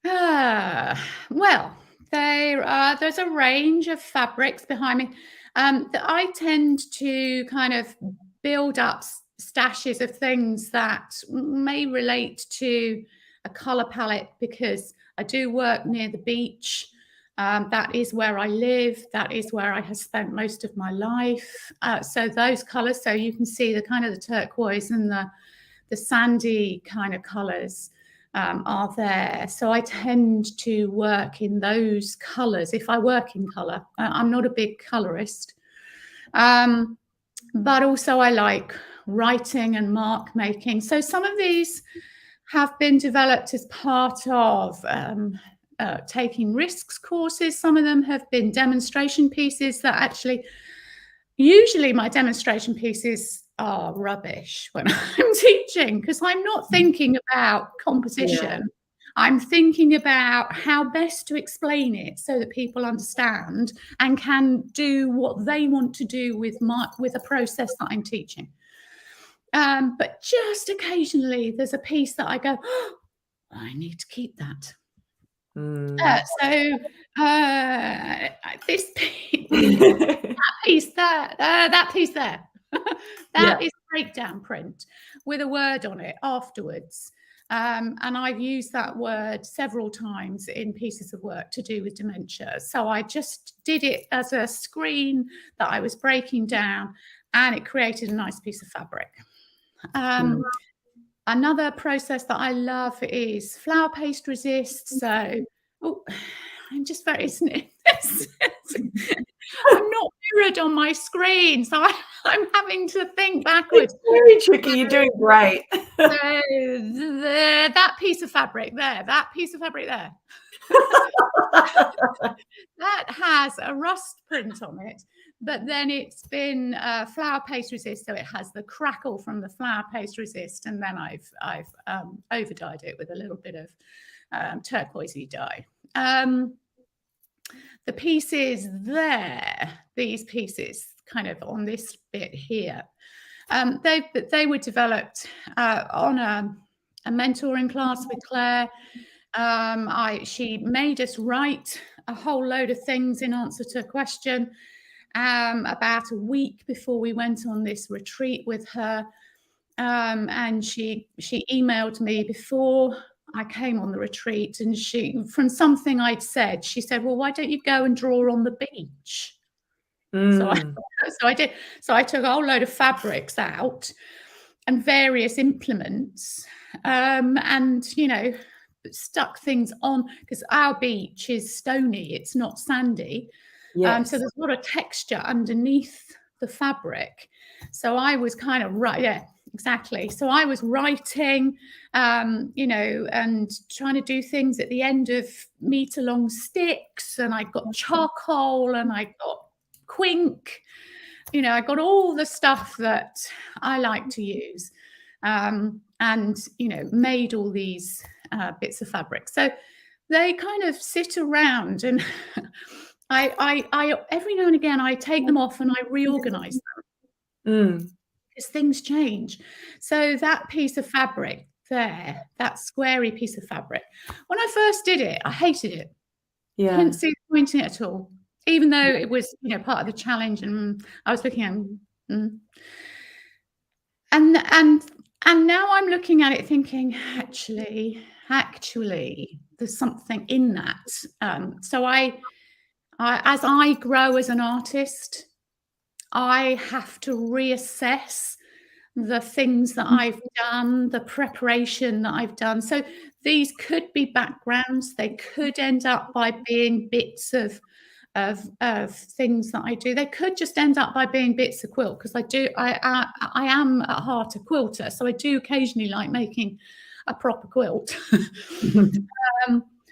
[SPEAKER 2] Well, there's a range of fabrics behind me. That I tend to kind of build up stashes of things that may relate to a color palette, because I do work near the beach. That is where I live. That is where I have spent most of my life. So those colors, so you can see the kind of the turquoise and the sandy kind of colors are there. So I tend to work in those colors if I work in color. I'm not a big colorist. But also I like writing and mark making. So some of these have been developed as part of taking risks courses. Some of them have been demonstration pieces that actually, usually my demonstration pieces are rubbish when I'm teaching, because I'm not thinking about composition. Yeah. I'm thinking about how best to explain it so that people understand and can do what they want to do with a process that I'm teaching. But just occasionally there's a piece that I go, oh, I need to keep that. This piece, that piece there, that piece there, that is breakdown print with a word on it afterwards. And I've used that word several times in pieces of work to do with dementia. So I just did it as a screen that I was breaking down, and it created a nice piece of fabric. Another process that I love is flower paste resist. So, I'm just very I'm not mirrored on my screen, so I'm having to think backwards.
[SPEAKER 1] It's very tricky. You're doing great.
[SPEAKER 2] That piece of fabric there, that has a rust print on it, but then it's been flower paste resist, so it has the crackle from the flower paste resist, and then I've overdyed it with a little bit of turquoisey dye. The pieces there, these pieces kind of on this bit here, they were developed on a mentoring class with Claire. She made us write a whole load of things in answer to a question about a week before we went on this retreat with her. And she emailed me before I came on the retreat, and from something I'd said, she said, well, why don't you go and draw on the beach? So I did. So I took a whole load of fabrics out and various implements, and, stuck things on, because our beach is stony, it's not sandy. Yes. So there's a lot of texture underneath the fabric. So I was kind of exactly. So I was writing, and trying to do things at the end of meter-long sticks, and I got charcoal, and I got quink. I got all the stuff that I like to use, and made all these bits of fabric. So they kind of sit around, and I every now and again I take them off and I reorganize them because things change. So that piece of fabric there, that squarey piece of fabric, when I first did it, I hated it.
[SPEAKER 1] Yeah.
[SPEAKER 2] Couldn't see the point in it at all, even though it was, part of the challenge, and I was looking at and now I'm looking at it thinking, actually, there's something in that. So I as I grow as an artist, I have to reassess the things that I've done, the preparation that I've done. So these could be backgrounds. They could end up by being bits of things that I do. They could just end up by being bits of quilt, because I am at heart a quilter, so I do occasionally like making a proper quilt.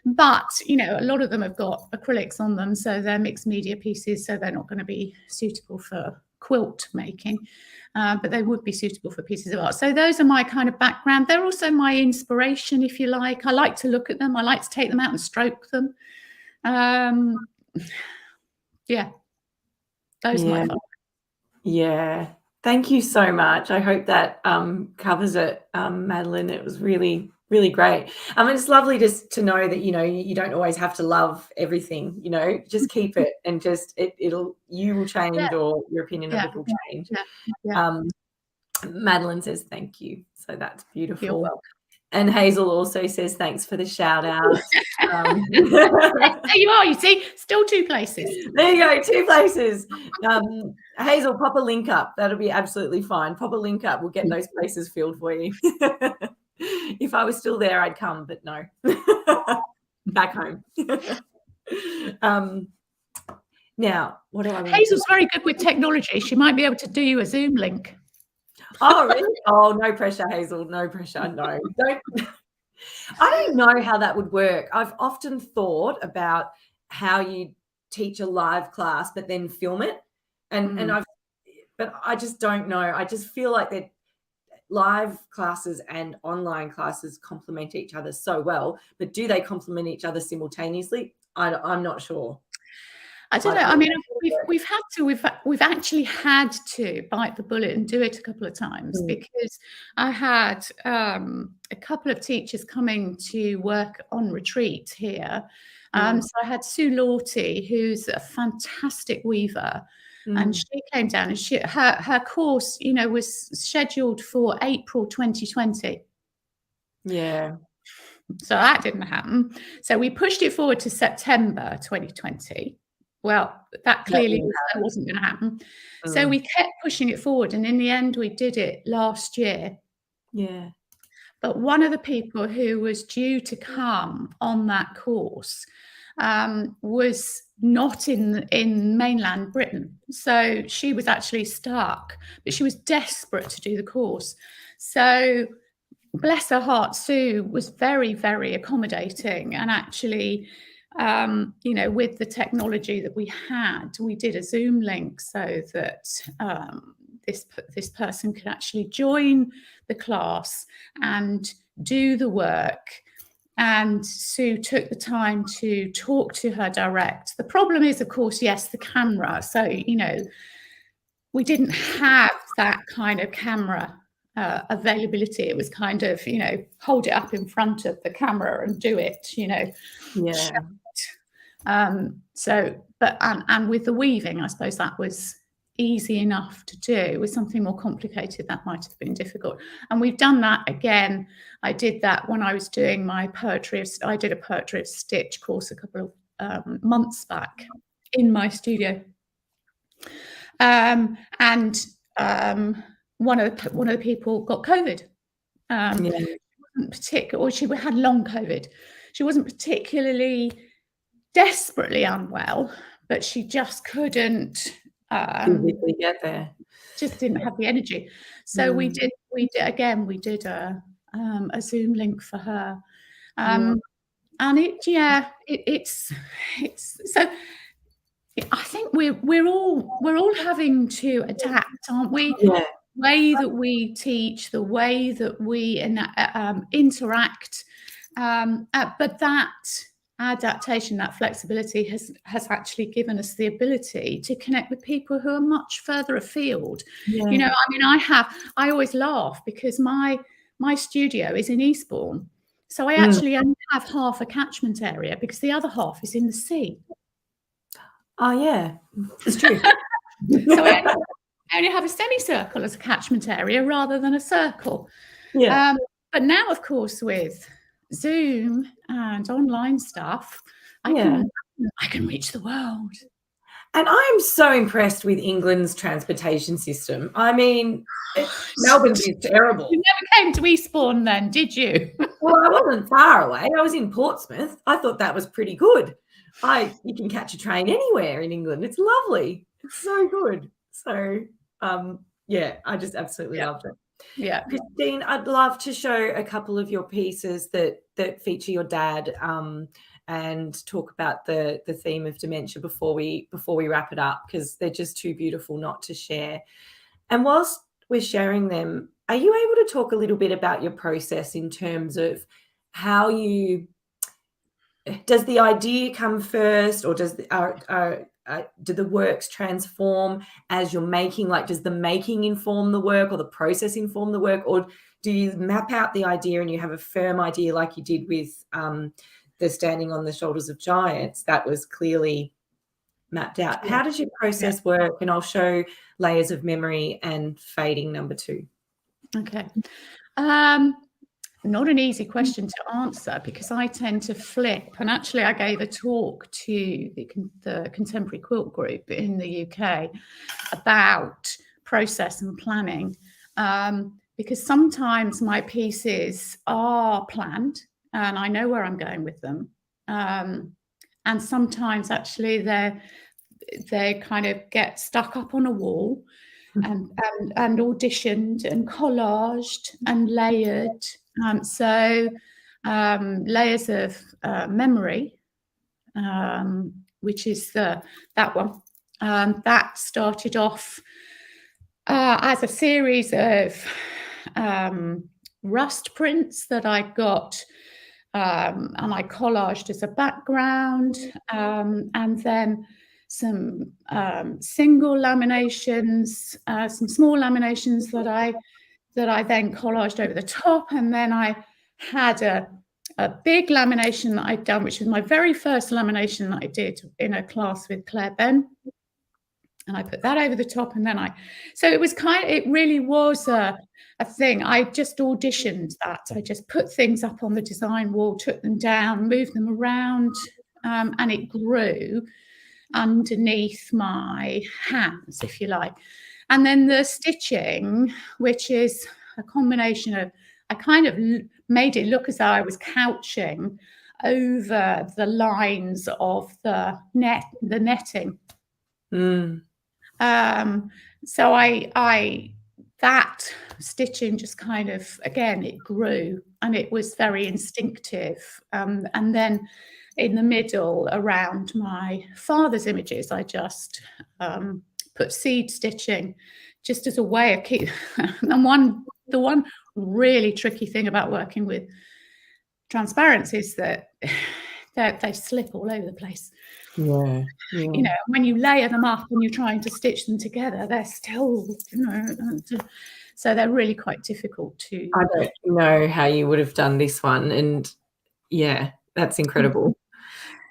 [SPEAKER 2] But a lot of them have got acrylics on them, so they're mixed media pieces, so they're not going to be suitable for quilt making, but they would be suitable for pieces of art. So those are my kind of background. They're also my inspiration, if you like. I like to look at them. I like to take them out and stroke them. Yeah, those are my favorites.
[SPEAKER 1] Yeah. Thank you so much. I hope that covers it, Madeline. It was really, really great. It's lovely just to know that, you don't always have to love everything, just keep it, and just you will change, or your opinion of it will change. Madeline says thank you. So that's beautiful.
[SPEAKER 2] You're welcome.
[SPEAKER 1] And Hazel also says thanks for the shout out.
[SPEAKER 2] There you are, you see, still 2 places.
[SPEAKER 1] There you go, 2 places. Hazel, pop a link up. That'll be absolutely fine. Pop a link up. We'll get those places filled for you. If I was still there, I'd come, but no. Back home. Now, what do I want?
[SPEAKER 2] Hazel's very good with technology. She might be able to do you a Zoom link.
[SPEAKER 1] Oh, really? Oh, no pressure, Hazel. No pressure. No. I don't know how that would work. I've often thought about how you teach a live class but then film it. But I just don't know. I just feel like that live classes and online classes complement each other so well, but do they complement each other simultaneously? I'm not sure.
[SPEAKER 2] I don't know. I mean, we've actually had to bite the bullet and do it a couple of times, because I had a couple of teachers coming to work on retreat here. So I had Sue Lawty, who's a fantastic weaver, and she came down, and her course, was scheduled for April 2020.
[SPEAKER 1] Yeah.
[SPEAKER 2] So that didn't happen. So we pushed it forward to September 2020. Well, that clearly wasn't going to happen. So we kept pushing it forward, and in the end, we did it last year.
[SPEAKER 1] Yeah.
[SPEAKER 2] But one of the people who was due to come on that course was not in mainland Britain. So she was actually stuck, but she was desperate to do the course. So bless her heart, Sue was very, very accommodating, and actually, with the technology that we had, we did a Zoom link so that this person could actually join the class and do the work. And Sue took the time to talk to her direct. The problem is, of course, yes, the camera. So, we didn't have that kind of camera availability. It was kind of, hold it up in front of the camera and do it,
[SPEAKER 1] Yeah.
[SPEAKER 2] And with the weaving, I suppose that was easy enough to do. With something more complicated, that might have been difficult. And we've done that again. I did that when I was doing my I did a poetry of stitch course a couple of months back in my studio. And one of the people got COVID. She had long COVID. She wasn't particularly desperately unwell, but she just couldn't
[SPEAKER 1] physically get there.
[SPEAKER 2] Just didn't have the energy. So we did a Zoom link for her. And it's so I think we're all having to adapt, aren't we?
[SPEAKER 1] Yeah.
[SPEAKER 2] The way that we teach, the way that we interact, but that adaptation, that flexibility has actually given us the ability to connect with people who are much further afield.
[SPEAKER 1] Yeah.
[SPEAKER 2] You know, I mean, I always laugh because my studio is in Eastbourne. So I actually only have half a catchment area because the other half is in the sea.
[SPEAKER 1] Oh, yeah, it's true.
[SPEAKER 2] So I only have a semicircle as a catchment area rather than a circle.
[SPEAKER 1] Yeah.
[SPEAKER 2] But now, of course, with Zoom and online stuff, I can reach the world.
[SPEAKER 1] And I am so impressed with England's transportation system. I mean, Melbourne's is terrible.
[SPEAKER 2] You never came to Eastbourne then, did you?
[SPEAKER 1] Well, I wasn't far away. I was in Portsmouth. I thought that was pretty good. You can catch a train anywhere in England. It's lovely. It's so good. So, yeah, I just absolutely loved it.
[SPEAKER 2] Yeah.
[SPEAKER 1] Christine, I'd love to show a couple of your pieces that feature your dad, and talk about the theme of dementia before we wrap it up, because they're just too beautiful not to share. And whilst we're sharing them, are you able to talk a little bit about your process in terms of how does the idea come first, or do the works transform as you're making? Like, does the making inform the work, or the process inform the work, or do you map out the idea and you have a firm idea like you did with the Standing on the Shoulders of Giants that was clearly mapped out? How does your process work? And I'll show layers of memory and fading number 2. Okay.
[SPEAKER 2] Not an easy question to answer, because I tend to flip. And actually, I gave a talk to the Contemporary Quilt Group in the UK about process and planning, because sometimes my pieces are planned and I know where I'm going with them, and sometimes actually they kind of get stuck up on a wall and auditioned and collaged and layered. So layers of memory, which is that one, that started off as a series of rust prints that I got, and I collaged as a background, and then some single laminations, some small laminations that I then collaged over the top, and then I had a big lamination that I'd done, which was my very first lamination that I did in a class with Claire Ben, and I put that over the top, and then so it was it really was a thing. I just auditioned that. I just put things up on the design wall, took them down, moved them around, and it grew underneath my hands, if you like. And then the stitching, which is a combination of, I kind of made it look as though I was couching over the lines of the netting. So that stitching just kind of, again, it grew, and it was very instinctive. And then in the middle, around my father's images, I just put seed stitching just as a way of keep. And the one really tricky thing about working with transparency is that they slip all over the place.
[SPEAKER 1] Yeah.
[SPEAKER 2] You know, when you layer them up and you're trying to stitch them together, they're still, so they're really quite difficult to.
[SPEAKER 1] I don't know how you would have done this one, and yeah, that's incredible.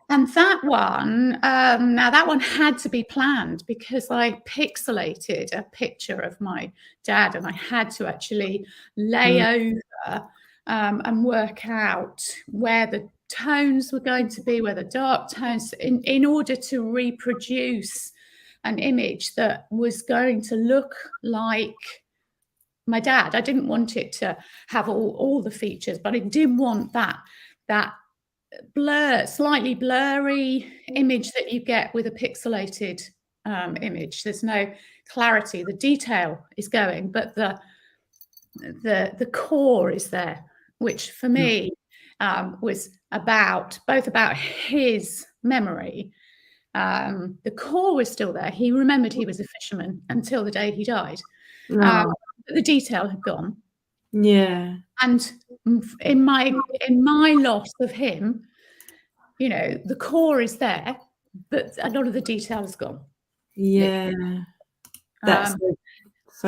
[SPEAKER 2] And that one, now that one had to be planned, because I pixelated a picture of my dad, and I had to actually lay over and work out where the tones were going to be, where the dark tones, in order to reproduce an image that was going to look like my dad. I didn't want it to have all the features, but I did want that slightly blurry image that you get with a pixelated image. There's no clarity. The detail is going, but the core is there, which for me was both about his memory. The core was still there. He remembered he was a fisherman until the day he died. But the detail had gone.
[SPEAKER 1] Yeah.
[SPEAKER 2] And in my loss of him, you know, the core is there, but a lot of the detail is gone.
[SPEAKER 1] Yeah. That's so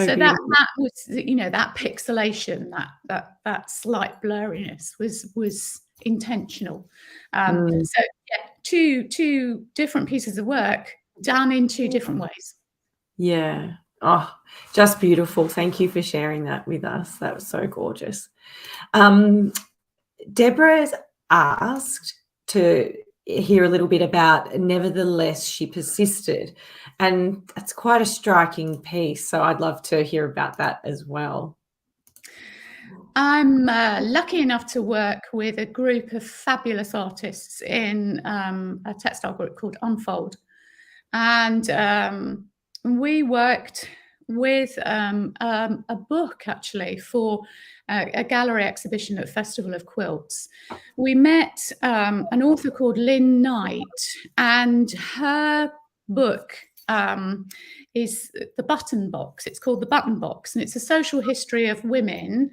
[SPEAKER 2] so
[SPEAKER 1] beautiful.
[SPEAKER 2] that was, you know, that pixelation, that slight blurriness was intentional. So yeah, two different pieces of work done in two different ways.
[SPEAKER 1] Yeah. Oh, just beautiful. Thank you for sharing that with us. That was so gorgeous. Deborah's asked to hear a little bit about Nevertheless She Persisted, and that's quite a striking piece, so I'd love to hear about that as well.
[SPEAKER 2] I'm lucky enough to work with a group of fabulous artists in a textile group called Unfold. And we worked with a book, actually, for a gallery exhibition at Festival of Quilts. We met an author called Lynn Knight, and her book is The Button Box. It's called The Button Box, and it's a social history of women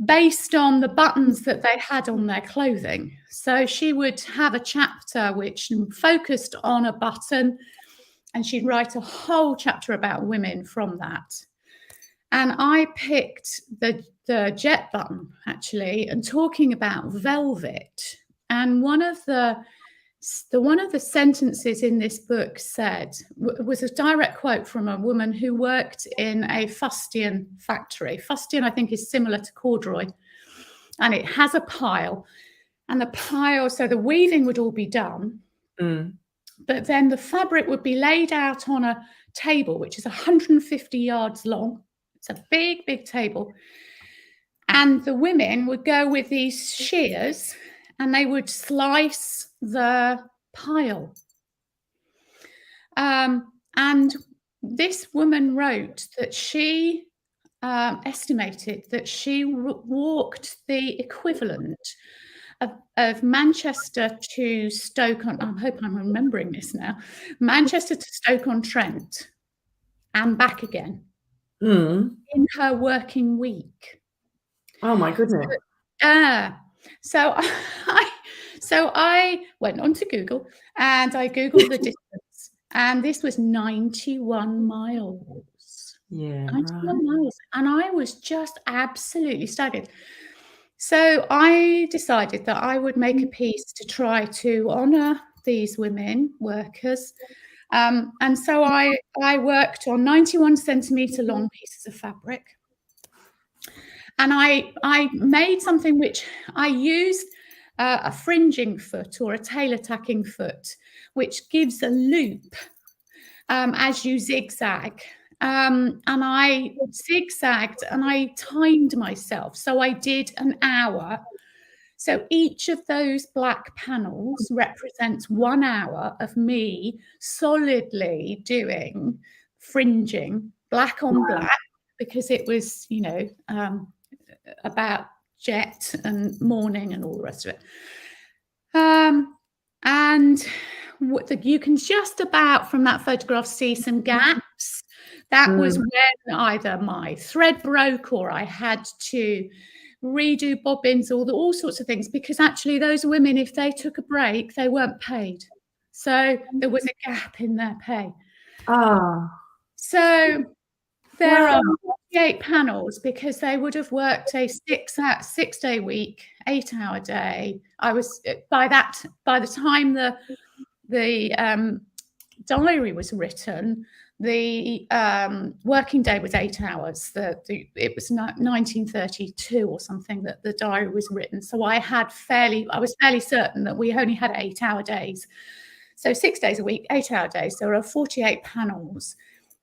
[SPEAKER 2] based on the buttons that they had on their clothing. So she would have a chapter which focused on a button, and she'd write a whole chapter about women from that. And I picked the jet button, actually, and talking about velvet. And one of the sentences in this book was a direct quote from a woman who worked in a fustian factory. Fustian, I think, is similar to corduroy, and it has a pile, and the pile, so the weaving would all be done, but then the fabric would be laid out on a table, which is 150 yards long. It's a big, big table. And the women would go with these shears and they would slice the pile. And this woman wrote that she estimated that she walked the equivalent of Manchester to Stoke-on, I hope I'm remembering this now, Manchester to Stoke-on-Trent and back again in her working week.
[SPEAKER 1] Oh my goodness.
[SPEAKER 2] So I went onto Google and I Googled the distance, and this was 91 miles.
[SPEAKER 1] Yeah,
[SPEAKER 2] 91 miles. And I was just absolutely staggered. So I decided that I would make a piece to try to honour these women workers. And so I worked on 91 centimetre long pieces of fabric. And I made something which I used a fringing foot or a tailor tacking foot, which gives a loop as you zigzag. And I zigzagged and I timed myself. So I did an hour. So each of those black panels represents 1 hour of me solidly doing fringing, black on black, because it was, you know, about jet and mourning and all the rest of it. And you can just about from that photograph see some gaps. That was when either my thread broke or I had to redo bobbins, all sorts of things, because actually those women, if they took a break, they weren't paid. So there was a gap in their pay. So there are 48 panels because they would have worked a 6-day week, 8-hour day. I was by the time the diary was written, the working day was 8 hours. It was 1932 or something that the diary was written. So I was fairly certain that we only had 8-hour days. So 6 days a week, 8-hour days. There are 48 panels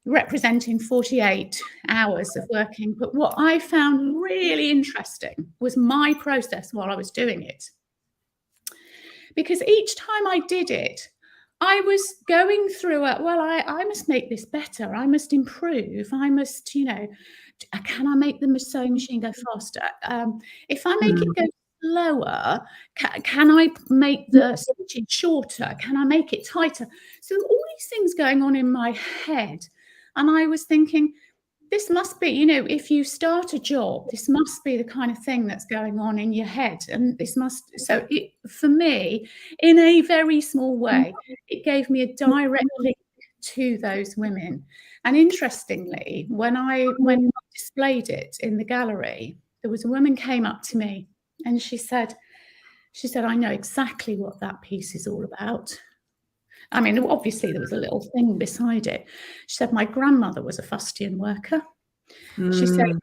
[SPEAKER 2] representing 48 hours of working. But what I found really interesting was my process while I was doing it. Because each time I did it, I was going through I must make this better. I must improve. I must, can I make the sewing machine go faster? If I make it go slower, can I make the stitching shorter? Can I make it tighter? So all these things going on in my head. And I was thinking, this must be, you know, if you start a job, this must be the kind of thing that's going on in your head. And this must, so it, for me, in a very small way, it gave me a direct link to those women. And interestingly, when I displayed it in the gallery, there was a woman came up to me and she said, I know exactly what that piece is all about. I mean, obviously there was a little thing beside it. She said, my grandmother was a fustian worker. She said,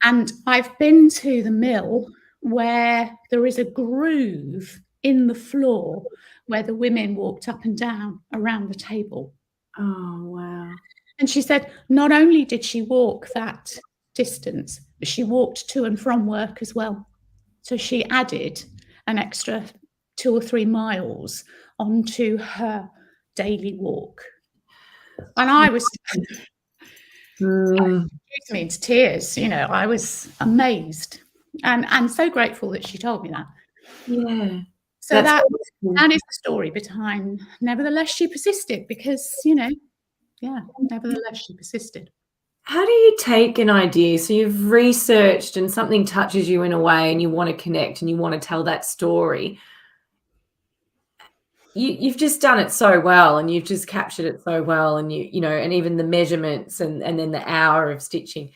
[SPEAKER 2] and I've been to the mill where there is a groove in the floor where the women walked up and down around the table.
[SPEAKER 1] Oh, wow.
[SPEAKER 2] And she said, not only did she walk that distance, but she walked to and from work as well. So she added an extra 2 or 3 miles onto her daily walk. And I was it me into tears, you know. I was amazed and so grateful that she told me that.
[SPEAKER 1] Yeah.
[SPEAKER 2] So that is the story behind Nevertheless She Persisted, because, you know, nevertheless she persisted.
[SPEAKER 1] How do you take an idea? So you've researched and something touches you in a way and you want to connect and you want to tell that story. You've just done it so well and you've just captured it so well, and you know, and even the measurements and then the hour of stitching.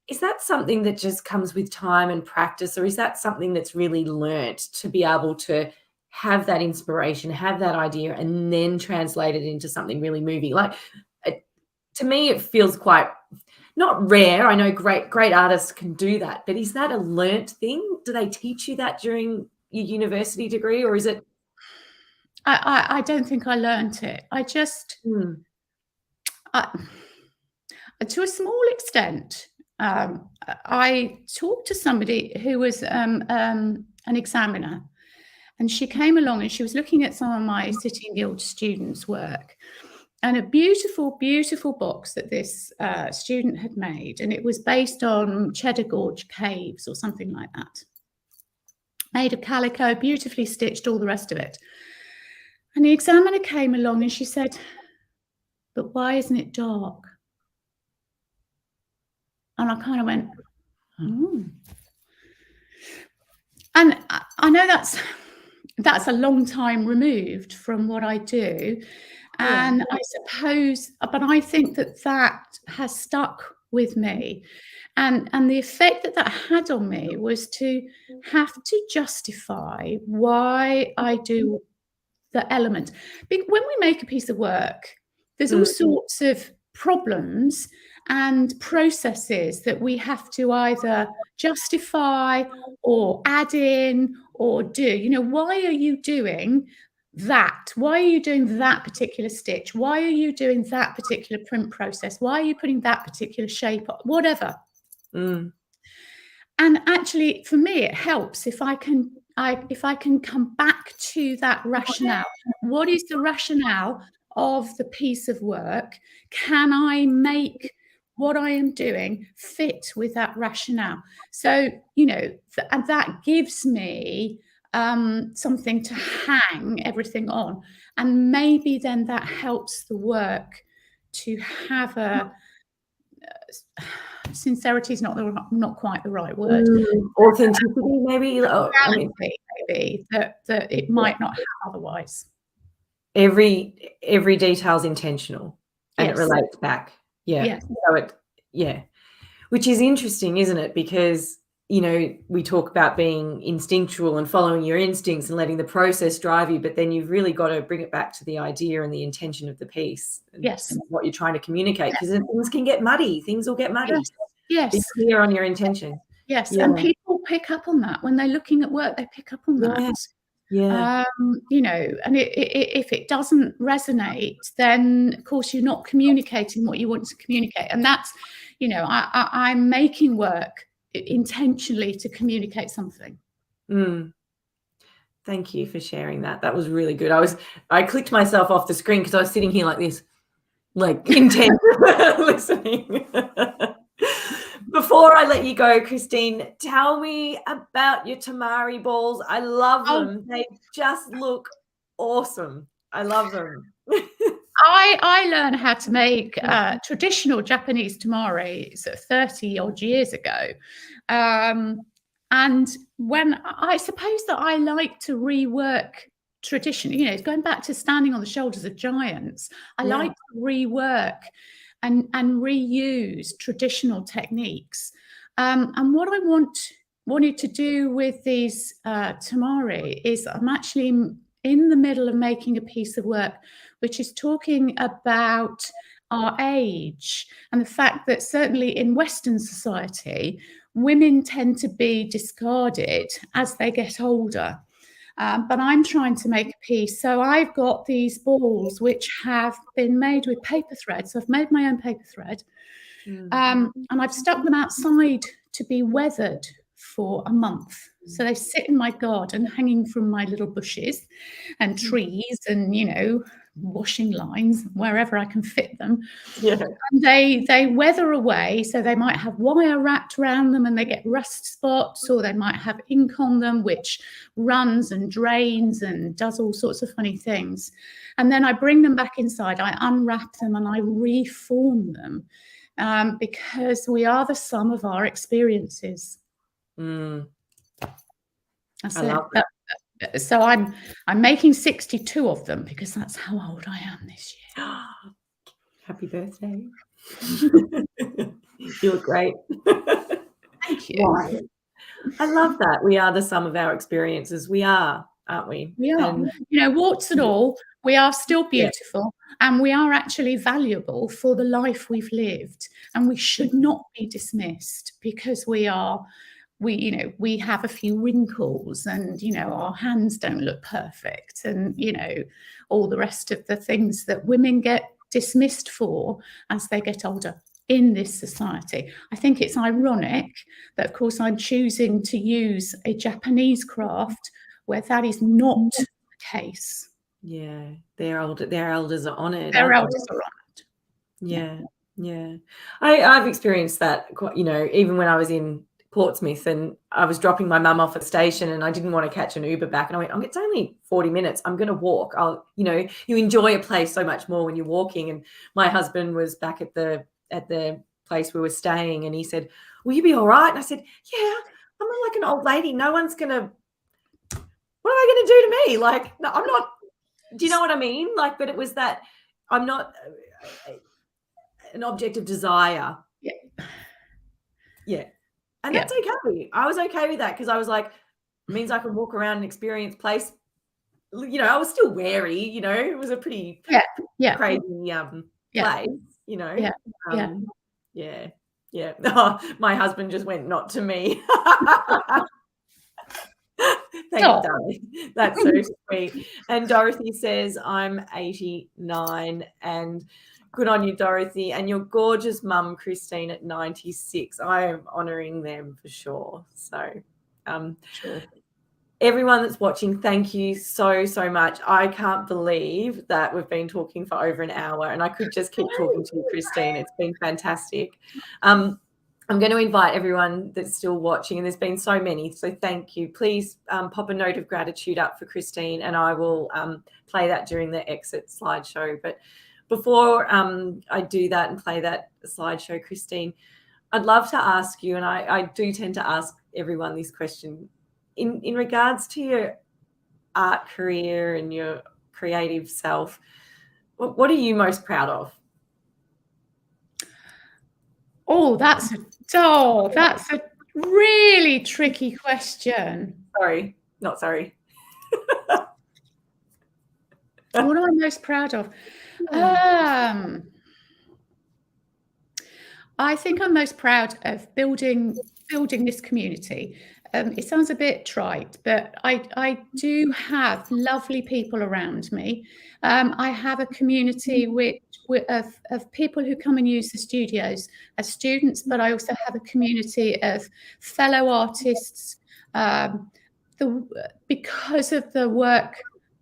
[SPEAKER 1] Is that something that just comes with time and practice, or is that something that's really learnt to be able to have that inspiration, have that idea, and then translate it into something really moving? Like, to me, it feels quite not rare. I know great artists can do that, but is that a learnt thing? Do they teach you that during your university degree, or is it?
[SPEAKER 2] I don't think I learnt it. I just, to a small extent, I talked to somebody who was an examiner, and she came along and she was looking at some of my Sitting Guild students' work, and a beautiful, beautiful box that this student had made, and it was based on Cheddar Gorge caves or something like that. Made of calico, beautifully stitched, all the rest of it. And the examiner came along and she said, but why isn't it dark? And I kind of went, And I know that's a long time removed from what I do. And I suppose, but I think that has stuck with me. And the effect that had on me was to have to justify why I do the element. When we make a piece of work, there's all sorts of problems and processes that we have to either justify or add in or do. You know, why are you doing that? Why are you doing that particular stitch? Why are you doing that particular print process? Why are you putting that particular shape on? Whatever. And actually, for me, it helps if I can come back to that rationale. What is the rationale of the piece of work? Can I make what I am doing fit with that rationale? So, you know, and that gives me something to hang everything on. And maybe then that helps the work to have a sincerity is not quite the right word.
[SPEAKER 1] Authenticity, maybe.
[SPEAKER 2] Maybe that it might not have otherwise.
[SPEAKER 1] Every detail is intentional, and it relates back. So which is interesting, isn't it? Because, you know, we talk about being instinctual and following your instincts and letting the process drive you, but then you've really got to bring it back to the idea and the intention of the piece. And what you're trying to communicate, because things can get muddy. Things will get muddy.
[SPEAKER 2] Yes.
[SPEAKER 1] Be clear on your intention.
[SPEAKER 2] Yes. And people pick up on that when they're looking at work. They pick up on that. You know, and if it doesn't resonate, then of course you're not communicating what you want to communicate. And that's, you know, I'm making work intentionally to communicate something.
[SPEAKER 1] Thank you for sharing that. That was really good. I clicked myself off the screen because I was sitting here like this, like intent listening. Before I let you go, Christine, tell me about your tamari balls. I love them. They just look awesome. I love them.
[SPEAKER 2] I learned how to make traditional Japanese tamari 30 odd years ago. And when I suppose that I like to rework tradition, you know, going back to standing on the shoulders of giants, I like to rework and reuse traditional techniques. And what I wanted to do with these tamari is I'm actually in the middle of making a piece of work which is talking about our age and the fact that certainly in Western society, women tend to be discarded as they get older. But I'm trying to make a piece. So I've got these balls which have been made with paper thread. So I've made my own paper thread. And I've stuck them outside to be weathered for a month. So they sit in my garden hanging from my little bushes and trees and, you know, washing lines wherever I can fit them. And they weather away, so they might have wire wrapped around them and they get rust spots, or they might have ink on them which runs and drains and does all sorts of funny things. And then I bring them back inside, I unwrap them and I reform them, because we are the sum of our experiences. That's
[SPEAKER 1] I love that.
[SPEAKER 2] So I'm making 62 of them because that's how old I am this year.
[SPEAKER 1] Happy birthday. You look great.
[SPEAKER 2] Thank you.
[SPEAKER 1] Wow. I love that. We are the sum of our experiences. We are, aren't we?
[SPEAKER 2] We are. And, you know, warts and all, we are still beautiful, and we are actually valuable for the life we've lived. And we should not be dismissed because we have a few wrinkles and, you know, our hands don't look perfect and, you know, all the rest of the things that women get dismissed for as they get older in this society. I think it's ironic that, of course, I'm choosing to use a Japanese craft where that is not the case.
[SPEAKER 1] Yeah, their elders are honoured.
[SPEAKER 2] Their elders are honoured.
[SPEAKER 1] Yeah. I've experienced that, you know, even when I was in Portsmouth and I was dropping my mum off at the station and I didn't want to catch an Uber back, and I went, oh, it's only 40 minutes. I'm going to walk. You know, you enjoy a place so much more when you're walking. And my husband was back at the place we were staying, and he said, will you be all right? And I said, yeah, I'm not like an old lady. No one's going to, what are they going to do to me? Like, no, I'm not, do you know what I mean? Like, but it was that I'm not an object of desire. Yeah. And that's okay. I was okay with that because I was like, it means I can walk around and experience place. You know, I was still wary, you know, it was a pretty crazy place, you know. Oh, my husband just went, not to me. Thank you, darling. That's so sweet. And Dorothy says, I'm 89, and good on you, Dorothy, and your gorgeous mum, Christine, at 96. I am honouring them for sure. So everyone that's watching, thank you so, so much. I can't believe that we've been talking for over an hour, and I could just keep talking to you, Christine. It's been fantastic. I'm going to invite everyone that's still watching, and there's been so many, so thank you. Please pop a note of gratitude up for Christine, and I will play that during the exit slideshow. But before I do that and play that slideshow, Christine, I'd love to ask you, and I do tend to ask everyone this question, in regards to your art career and your creative self, what are you most proud of?
[SPEAKER 2] Oh, that's a really tricky question.
[SPEAKER 1] Sorry, not sorry.
[SPEAKER 2] What am I most proud of? I think I'm most proud of building this community. It sounds a bit trite, but I do have lovely people around me. I have a community of people who come and use the studios as students, but I also have a community of fellow artists. Because of the work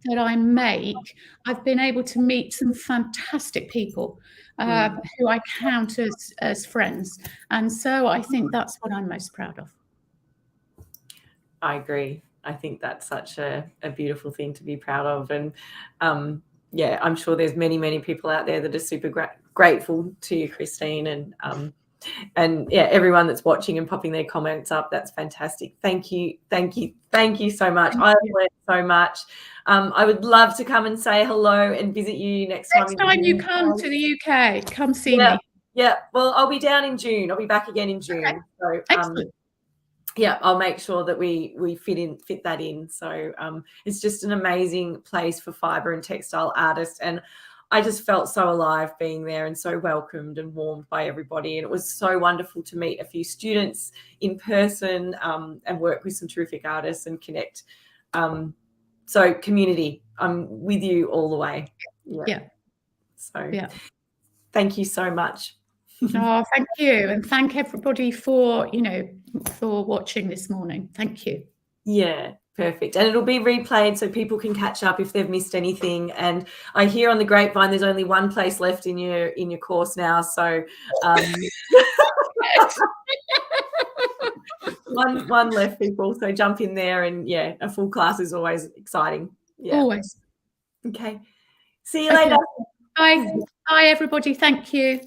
[SPEAKER 2] that I make, I've been able to meet some fantastic people who I count as friends. And so I think that's what I'm most proud of. I
[SPEAKER 1] agree. I think that's such a beautiful thing to be proud of. And yeah, I'm sure there's many people out there that are super grateful to you, Christine, and yeah, everyone that's watching and popping their comments up. That's fantastic. Thank you so much. I've learned so much. I would love to come and say hello and visit you next time.
[SPEAKER 2] Next time you come to the UK, come see me.
[SPEAKER 1] Yeah, well, I'll be down in June. I'll be back again in June.
[SPEAKER 2] Okay.
[SPEAKER 1] So
[SPEAKER 2] Excellent.
[SPEAKER 1] yeah, I'll make sure that we fit that in. So it's just an amazing place for fibre and textile artists, and I just felt so alive being there and so welcomed and warmed by everybody. And it was so wonderful to meet a few students in person and work with some terrific artists and connect. So community, I'm with you all the way.
[SPEAKER 2] Yeah.
[SPEAKER 1] So thank you so much.
[SPEAKER 2] Oh, thank you. And thank everybody for watching this morning. Thank you.
[SPEAKER 1] Yeah, perfect. And it'll be replayed so people can catch up if they've missed anything. And I hear on the grapevine there's only one place left in your course now. So one left, people. So jump in there, and yeah, a full class is always exciting. Yeah.
[SPEAKER 2] Always.
[SPEAKER 1] Okay. See you later.
[SPEAKER 2] Bye. Bye, everybody. Thank you.